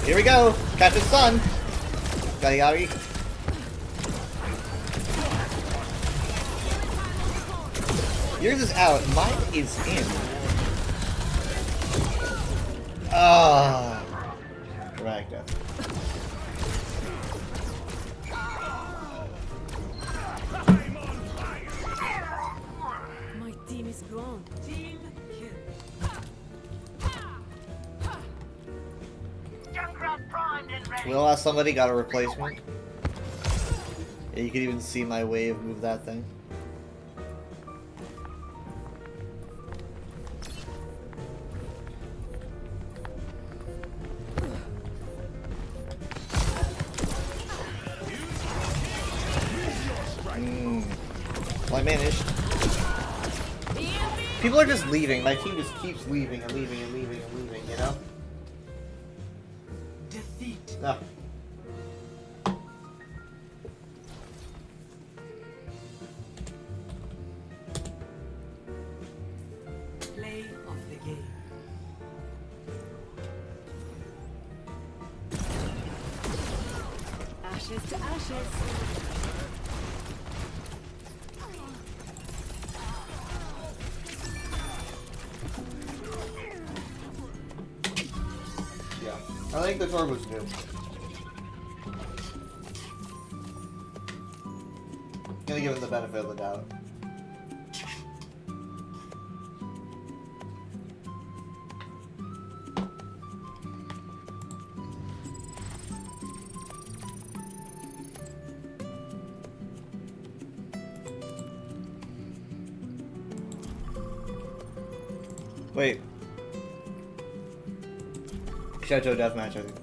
Here we go! Catch the sun! Gotta eat. Yours is out, mine is in. Ah, Ragnar. My team is gone. Team kill. Junkrat primed and ready. Will ask somebody got a replacement. Yeah, you can even see my wave move that thing. Well, I managed. People are just leaving. My team just keeps leaving and leaving and leaving and leaving, you know? Defeat. No. Play of the game. Ashes to ashes. Yeah. I think the door was new. Gonna give him the benefit of the doubt. Wait. Shadow Deathmatch, I think.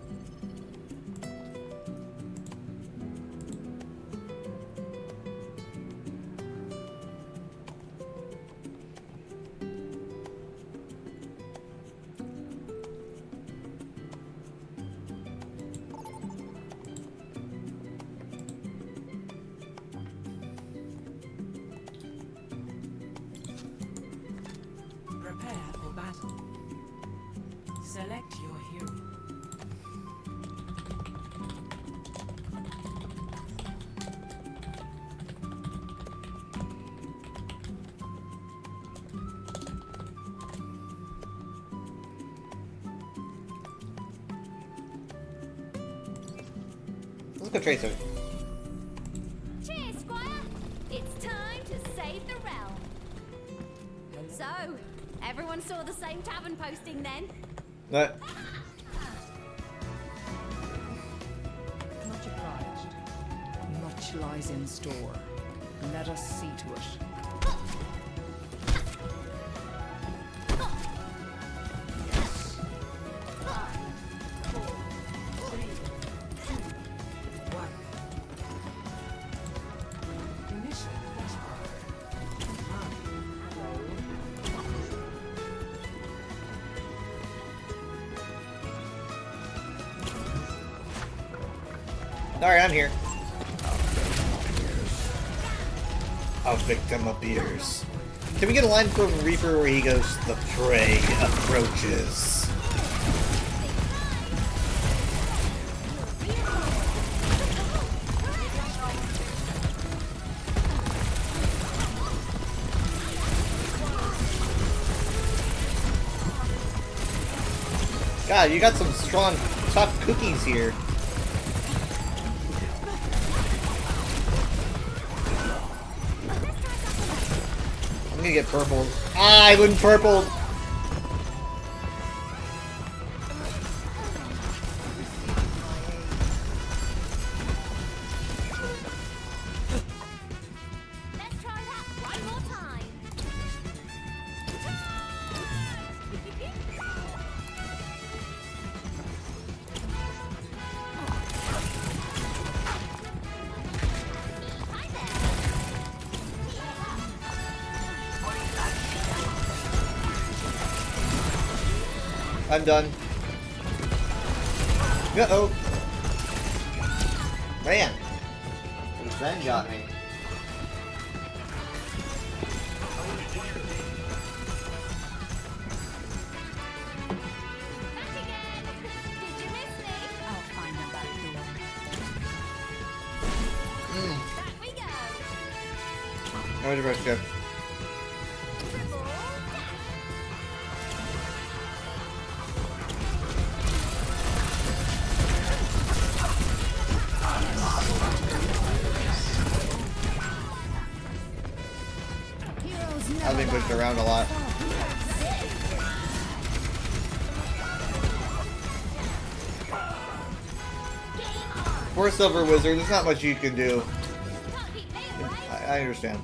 Prepare for battle. Select your hero. Let's go Tracer. Cheers, Squire! It's time to save the realm. So, everyone saw the same tavern posting then? What? Much obliged. Much lies in store. Let us see to it. Initial Alright, I'm here. A victim appears. Can we get a line from Reaper where he goes, "The prey approaches"? God, you got some strong, tough cookies here. I'm gonna get purpled. Ah, I wouldn't purpled. Let's try that one more time. Hi there. I'm done. Uh-oh. Man. Zen got me. Back again. Did you miss me? I'll find them back door. Back we go. How much rush go? Triple dash. I've been pushed around a lot. For Silver Wizard, there's not much you can do. Can't beat me, right? I understand.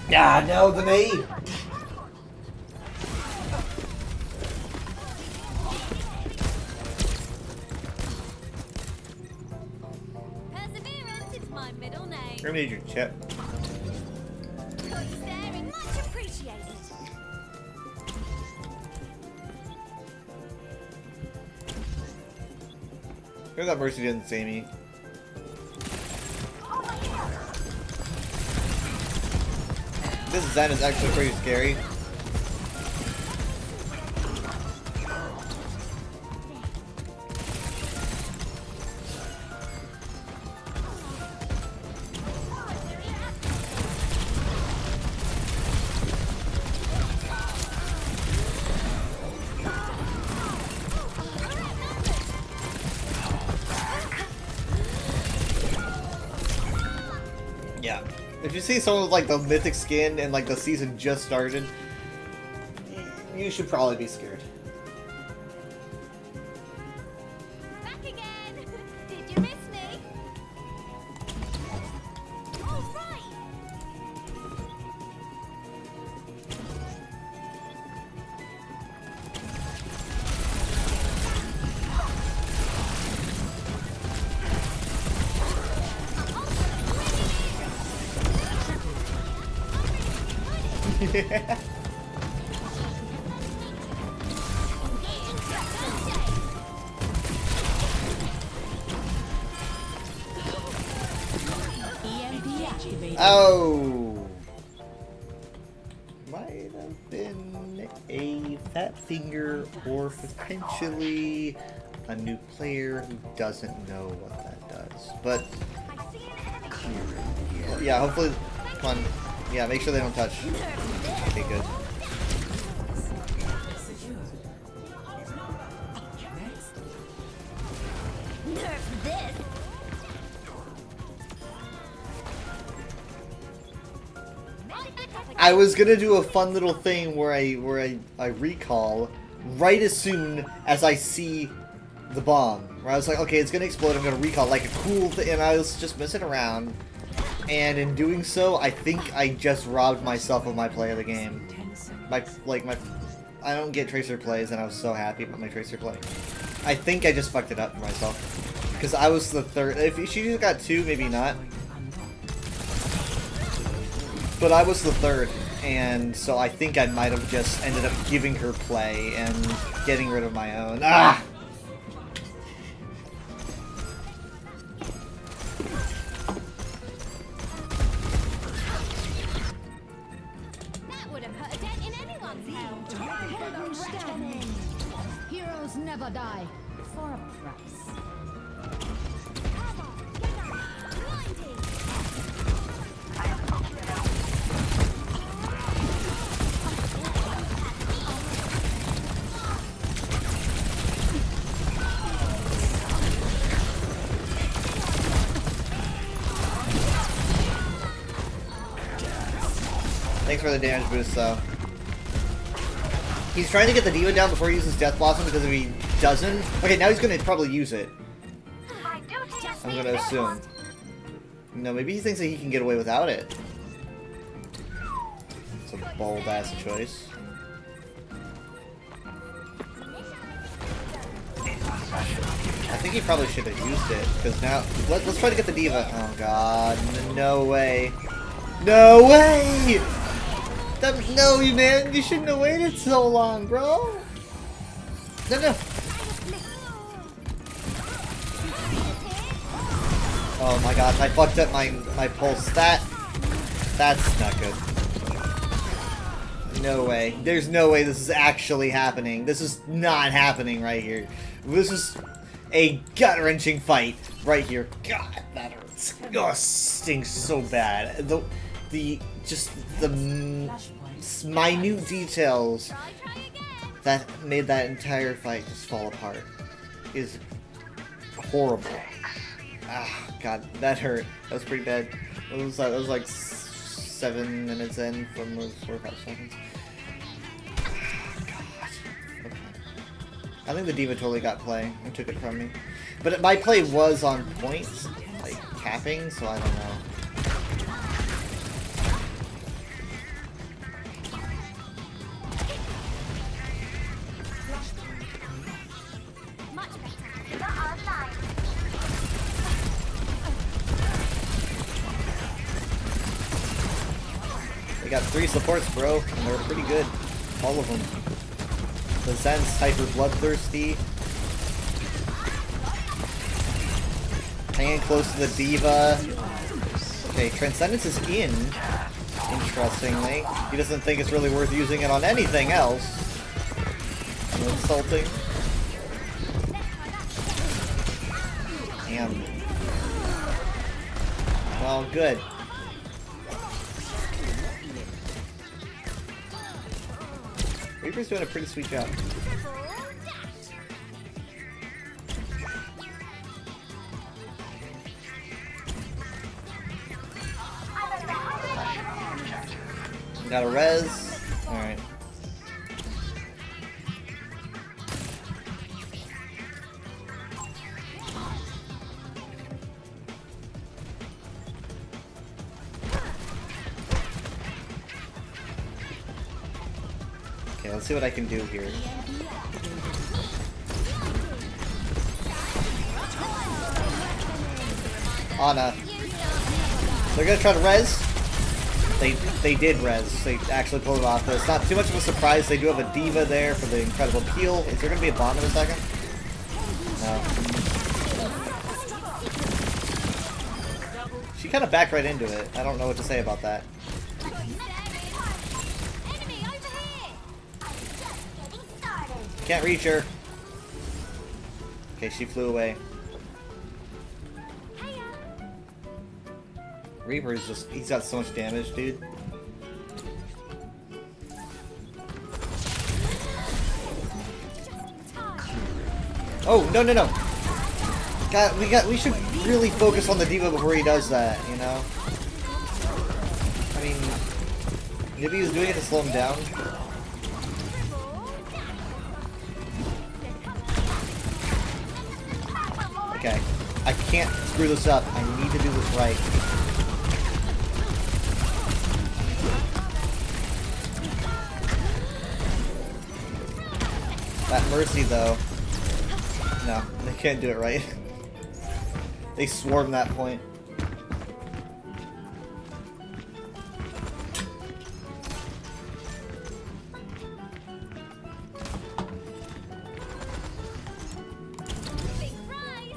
Yeah, no, the knee. Perseverance is my middle name. I need your chip. Good staring, much appreciated. Good that Mercy didn't see me. This Zen is actually pretty scary. Yeah. If you see someone with like the mythic skin and like the season just started, you should probably be scared. Back again. Did you miss me? All right. Yeah. EMP activated. Oh. Might have been a fat finger or potentially a new player who doesn't know what that does. But yeah, hopefully, come on. Yeah, make sure they don't touch. Okay, good. Nerf this. I was gonna do a fun little thing where I recall right as soon as I see the bomb. Where I was like, okay, it's gonna explode, I'm gonna recall like a cool thing, and I was just messing around. And in doing so, I think I just robbed myself of my play of the game. I don't get Tracer plays, and I was so happy about my Tracer play. I think I just fucked it up for myself. because I was the third. If she just got 2, maybe not. But I was the third, and so I think I might have just ended up giving her play and getting rid of my own. Ah! That would have put a dent in anyone's helm. Heroes never die. For a price. Thanks for the damage boost, though. He's trying to get the D.Va down before he uses Death Blossom, because if he doesn't... Okay, now he's going to probably use it. I'm going to assume. No, maybe he thinks that he can get away without it. It's a bold-ass choice. I think he probably should have used it, because now... Let's try to get the D.Va. Oh, God. No way. No way! No, man, you shouldn't have waited so long, bro. No, no. Oh my gosh, I fucked up my pulse. That's not good. No way. There's no way this is actually happening. This is not happening right here. This is a gut-wrenching fight right here. God, that hurts. Oh, stings so bad. Just the minute details that made that entire fight just fall apart is horrible. Ah, God, that hurt. That was pretty bad. That was like 7 minutes in from those 4 or 5 seconds. God. Okay. I think the D.Va totally got play and took it from me. But my play was on point, like capping, so I don't know. They got 3 supports, bro, and they're pretty good. All of them. The Zen's hyper bloodthirsty. Hanging close to the D.Va. Okay, Transcendence is in. Interestingly. He doesn't think it's really worth using it on anything else. Insulting. Damn. Well, good. Reaper's doing a pretty sweet job. Got a res. Alright. Okay, let's see what I can do here. Ana. They're gonna try to res. They did res. They actually pulled it off. It's not too much of a surprise. They do have a D.Va there for the incredible peel. Is there gonna be a bomb in a second? No. She kind of backed right into it. I don't know what to say about that. Can't reach her. Okay, she flew away. Reaper's just, he's got so much damage, dude. Oh, no, no, no. God, we should really focus on the D.Va before he does that, you know? I mean, maybe he was doing it to slow him down. Okay, I can't screw this up. I need to do this right. That Mercy, though. No, they can't do it right. They swarm that point. Big prize!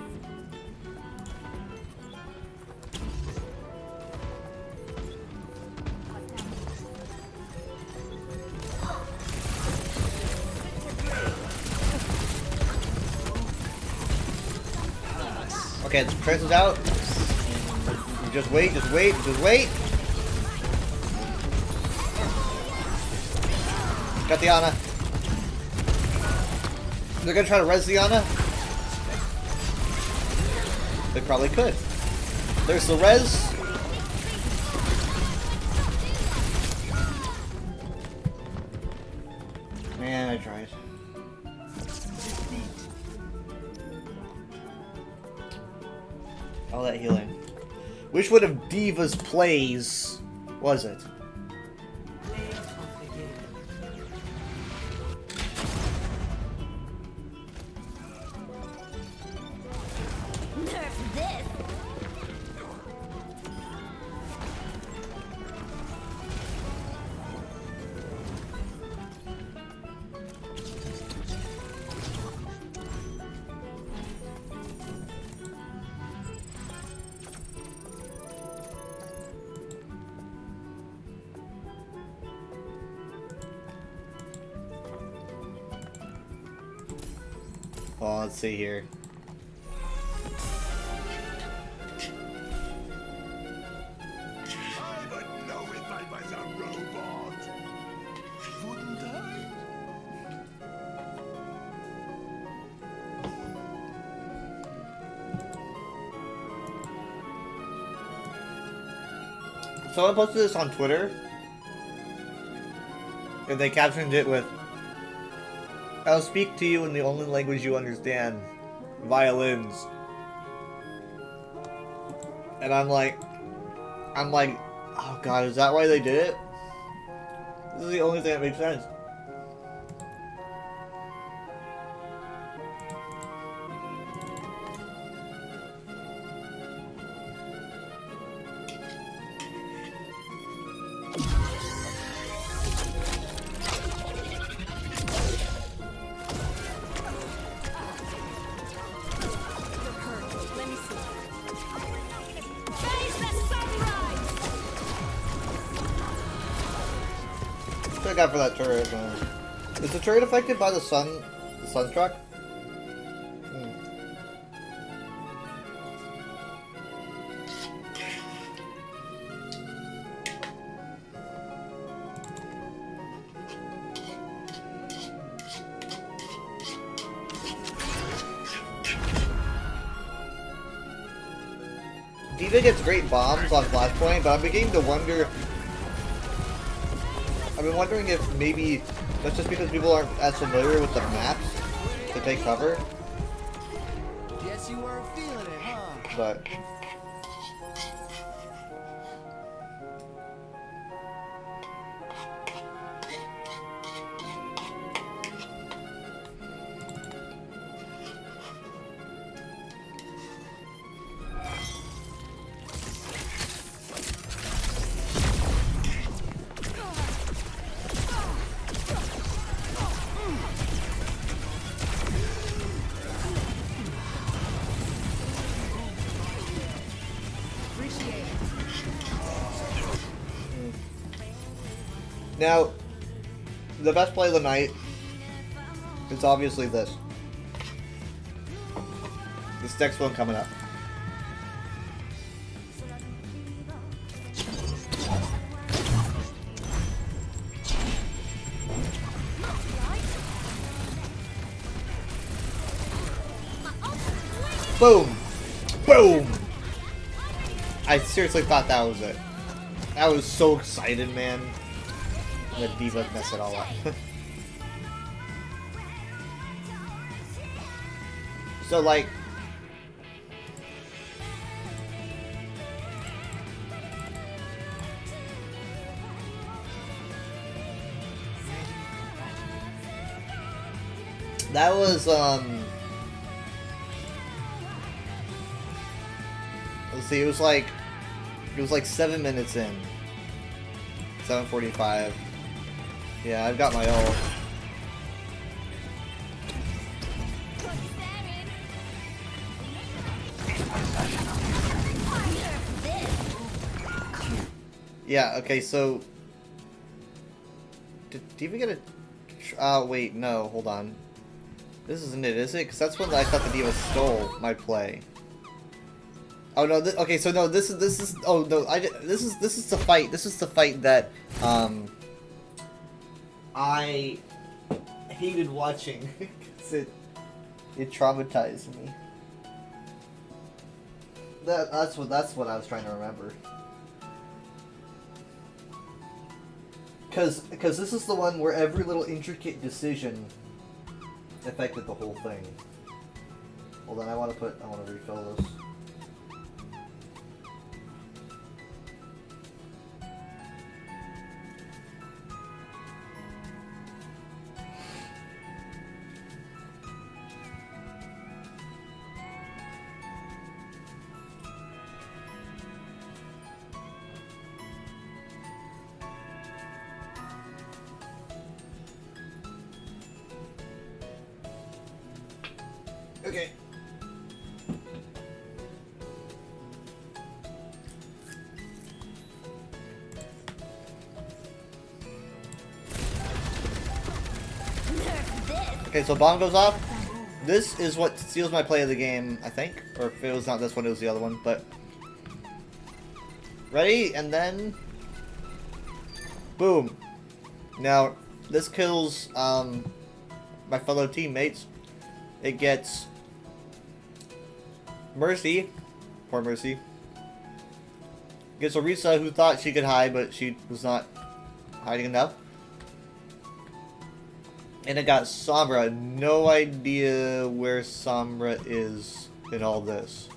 Okay, the Tracer's out. Just wait, just wait, just wait. Got the Ana. They're gonna try to res the Ana. They probably could. There's the res. Man, I tried. All that healing. Which one of Diva's plays was it? Nerf this! Oh, let's see here. I would know if I was a robot. Wouldn't I? Someone posted this on Twitter, and they captioned it with, "I'll speak to you in the only language you understand, violins." And I'm like, oh god, is that why they did it? This is the only thing that makes sense. Let me see. Face the sunrise! What I got for that turret, man? Is the turret affected by the sunstruck? Diva gets great bombs on Flashpoint, but I'm beginning to wonder. I've been wondering if maybe that's just because people aren't as familiar with the maps to take cover. Guess you weren't feeling it, huh? But now, the best play of the night is obviously this. This next one coming up. Boom! Boom! I seriously thought that was it. I was so excited, man. The Diva messed it all up. So, like, that was, Let's see, it was like 7 minutes in. 7:45. Yeah, I've got my ult. Yeah, okay, so... Did you even get a... wait, no, hold on. This isn't it, is it? Because that's when I thought the D.Va stole my play. Oh no, okay, so no, this is, oh no, this is the fight that, I hated watching, because it traumatized me. That's what I was trying to remember. Because this is the one where every little intricate decision affected the whole thing. Hold on, I want to refill this. Okay. Okay, so bomb goes off. This is what seals my play of the game, I think. Or if it was not this one, it was the other one, but... Ready? And then... Boom. Now, this kills, my fellow teammates. It gets... Mercy. Poor Mercy. Gets Orisa, who thought she could hide, but she was not hiding enough. And it got Sombra. No idea where Sombra is in all this.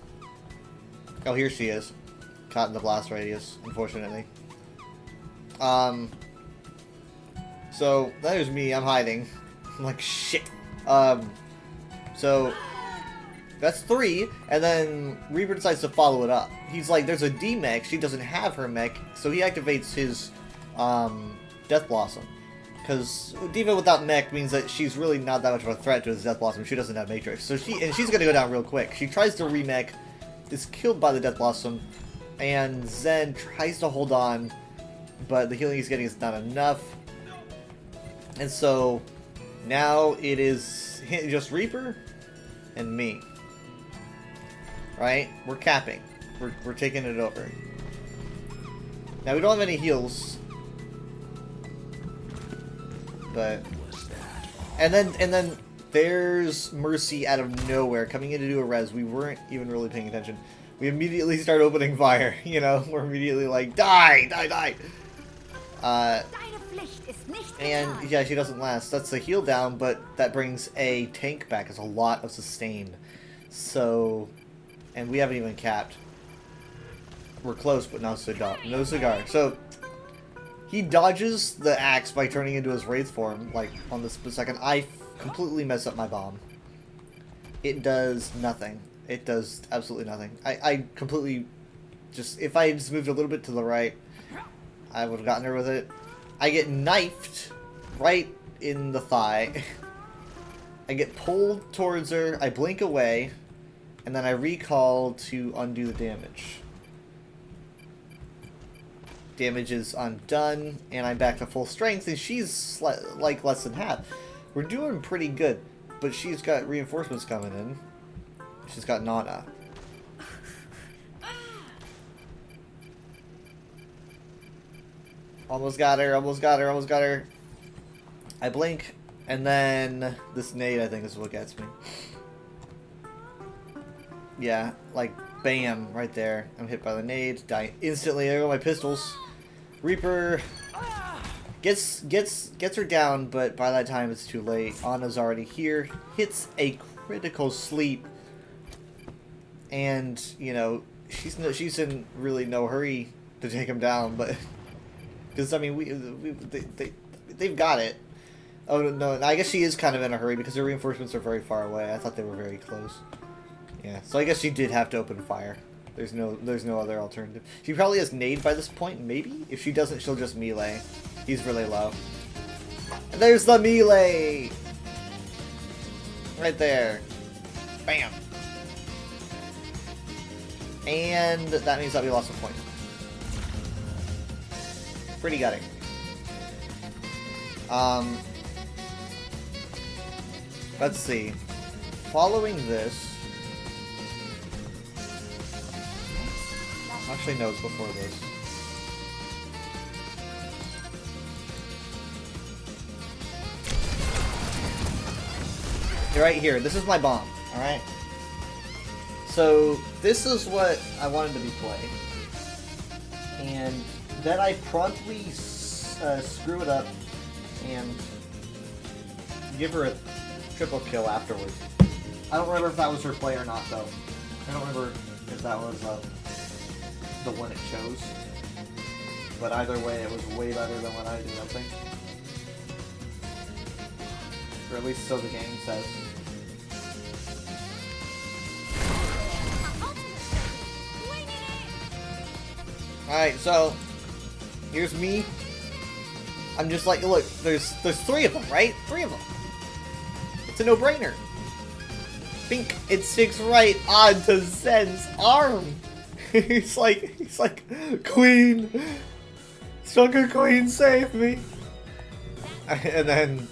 Oh, here she is. Caught in the blast radius, unfortunately. So, there's me. I'm hiding. I'm like, shit. So, that's 3, and then Reaper decides to follow it up. He's like, there's a D-mech, she doesn't have her mech, so he activates his, Death Blossom. Because D.Va without mech means that she's really not that much of a threat to his Death Blossom, she doesn't have Matrix. So she's gonna go down real quick. She tries to remech, is killed by the Death Blossom, and Zen tries to hold on, but the healing he's getting is not enough. And so, now it is just Reaper and me. Right? We're capping. We're taking it over. Now we don't have any heals. But and then there's Mercy out of nowhere coming in to do a res. We weren't even really paying attention. We immediately start opening fire, you know, we're immediately like, die! And yeah, she doesn't last. That's a heal down, but that brings a tank back. It's a lot of sustain. So, and we haven't even capped. We're close, but no cigar. No cigar. So, he dodges the axe by turning into his Wraith form, like, on the split second. I completely mess up my bomb. It does nothing. It does absolutely nothing. I completely just, if I just moved a little bit to the right, I would have gotten her with it. I get knifed right in the thigh. I get pulled towards her, I blink away, and then I recall to undo the damage. Damage is undone, and I'm back to full strength, and she's like less than half. We're doing pretty good, but she's got reinforcements coming in. She's got Nana. Almost got her, almost got her, almost got her. I blink, and then this nade, I think, is what gets me. Yeah, like, bam, right there. I'm hit by the nade, die instantly. There go my pistols. Reaper gets her down, but by that time it's too late. Ana's already here. Hits a critical sleep, and you know she's in really no hurry to take him down, but because I mean they've got it. Oh no, I guess she is kind of in a hurry because her reinforcements are very far away. I thought they were very close. Yeah, so I guess she did have to open fire. There's no other alternative. She probably has nade by this point, maybe? If she doesn't, she'll just melee. He's really low. And there's the melee! Right there. Bam! And that means that we lost a point. Pretty gutting. Let's see. Following this... Actually, no, it's before this. Right here. This is my bomb. Alright? So, this is what I wanted to be played. And then I promptly screw it up and give her a triple kill afterwards. I don't remember if that was her play or not, though. I don't remember if that was the one it chose. But either way, it was way better than what I did, I think. Or at least so the game says. Alright, so here's me. I'm just like, look, there's 3 of them, right? 3 of them. It's a no-brainer. Think it sticks right onto Zen's arm. he's like, Queen, stronger Queen, save me. And then,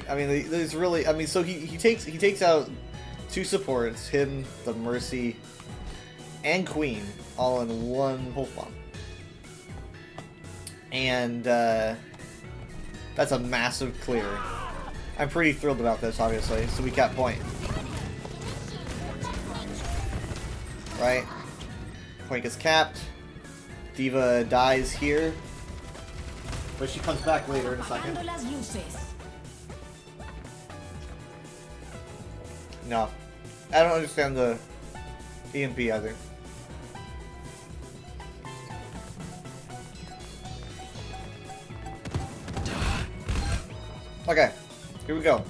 I mean, there's really, I mean, so he takes out 2 supports, him, the Mercy, and Queen, all in one Pulse Bomb. And that's a massive clear. I'm pretty thrilled about this, obviously. So we got point. Right? Point gets capped. D.Va dies here. But she comes back later in a second. No. I don't understand the EMP either. Okay, here we go.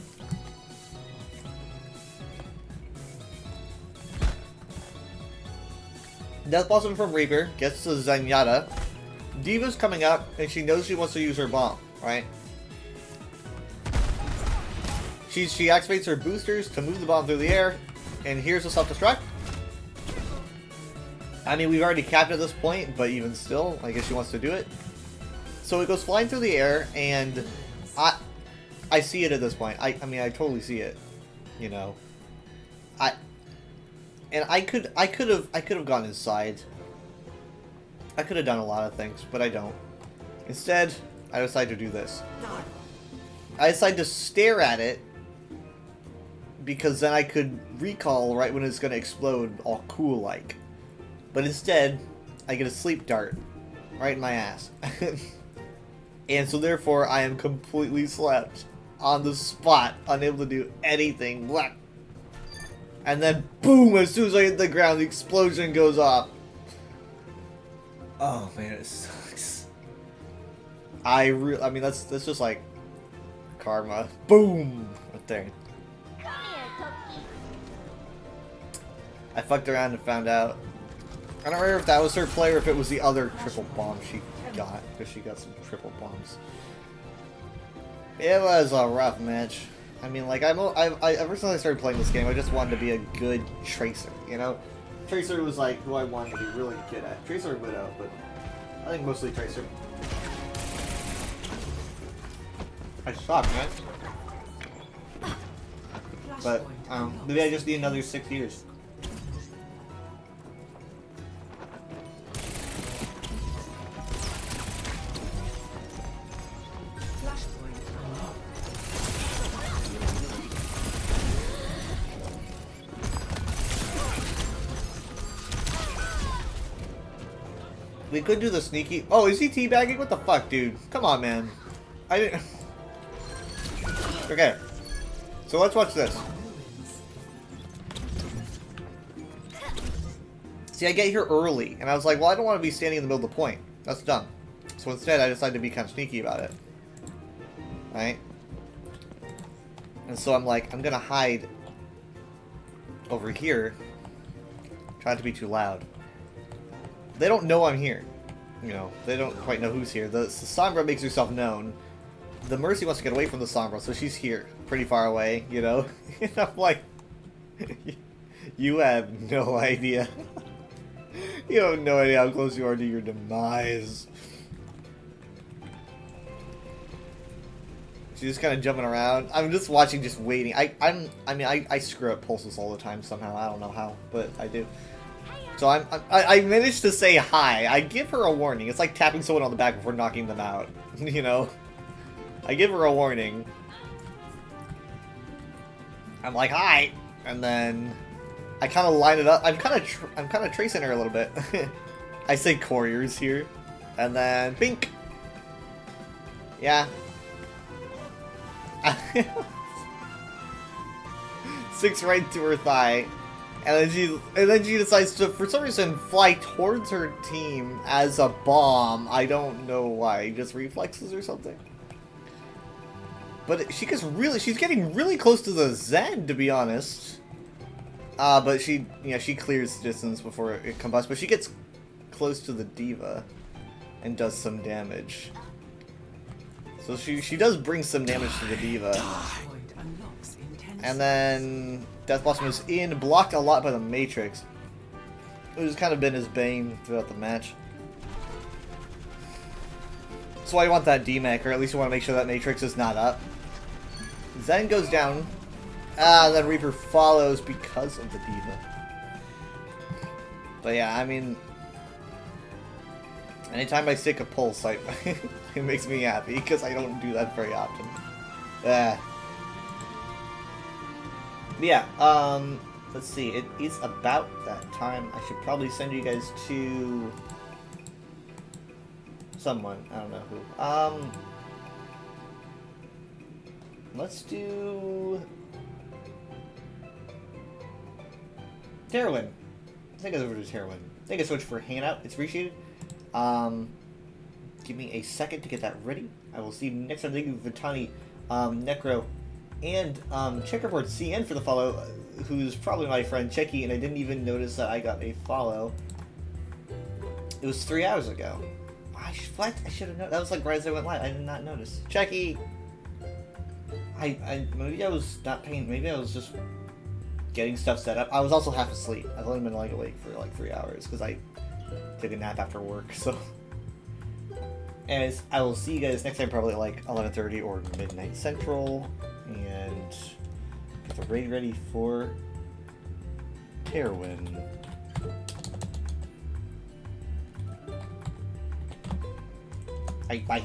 Death Blossom from Reaper gets to Zenyatta. D.Va's coming up, and she knows she wants to use her bomb, right? She activates her boosters to move the bomb through the air, and here's a self-destruct. I mean, we've already capped at this point, but even still, I guess she wants to do it. So it goes flying through the air, and I see it at this point. I mean, I totally see it. You know, I could have gone inside. I could have done a lot of things, but I don't. Instead, I decide to do this. I decide to stare at it because then I could recall right when it's gonna explode, all cool like. But instead, I get a sleep dart right in my ass, and so therefore I am completely slept. On the spot, unable to do anything. Blah. And then, boom! As soon as I hit the ground, the explosion goes off. Oh man, it sucks. I mean, that's just like karma. Boom! Right there. I fucked around and found out. I don't remember if that was her play or if it was the other triple bomb she got, because she got some triple bombs. It was a rough match. I mean, like, ever since I started playing this game, I just wanted to be a good Tracer, you know? Tracer was, like, who I wanted to be really good at. Tracer or Widow, but I think mostly Tracer. I suck, man. But, maybe I just need another 6 years. We could do the sneaky. Oh, is he teabagging? What the fuck, dude? Come on, man. I didn't. Okay. So let's watch this. See, I get here early, and I was like, well, I don't want to be standing in the middle of the point. That's dumb. So instead, I decided to be kind of sneaky about it. Right? And so I'm like, I'm gonna hide over here Try not to be too loud. They don't know I'm here. You know, they don't quite know who's here. The Sombra makes herself known. The Mercy wants to get away from the Sombra, so she's here. Pretty far away, you know? And I'm like... You have no idea. You have no idea how close you are to your demise. She's just kind of jumping around. I'm just watching, just waiting. I screw up pulses all the time somehow. I don't know how, but I do. So I managed to say hi. I give her a warning. It's like tapping someone on the back before knocking them out. You know? I give her a warning. I'm like, hi! And then I kind of line it up. I'm kind of tracing her a little bit. I say couriers here. And then, bink! Yeah. 6 right to her thigh. And then she decides to, for some reason, fly towards her team as a bomb. I don't know why. Just reflexes or something. But she's getting really close to the Zen, to be honest. But she clears distance before it combusts. But she gets close to the D.Va and does some damage. So she does bring some damage to the D.Va. And then Death Blossom is in, blocked a lot by the Matrix. It has kind of been his bane throughout the match. So I want that D-Mech, or at least you want to make sure that Matrix is not up. Zen goes down. Then Reaper follows because of the D.Va. But yeah, I mean... Anytime I stick a pulse, it makes me happy, because I don't do that very often. Yeah, let's see, it is about that time. I should probably send you guys to... someone, I don't know who. Let's do... Terwin. I think it's over to Terwin. Thank you so much for hanging out, it's appreciated. Give me a second to get that ready. I will see you next time. Thank you, Vitani, Necro, and Checkerboard CN for the follow, who's probably my friend Checky, and I didn't even notice that I got a follow. It was 3 hours ago. What? I should have known. That was like right as I went live. I did not notice. Checky! Maybe I was not paying. Maybe I was just getting stuff set up. I was also half asleep. I've only been like awake for like 3 hours because I took a nap after work. So, anyways, I will see you guys next time, probably at like 11:30 or midnight Central, and get the raid ready for Terwin. Bye.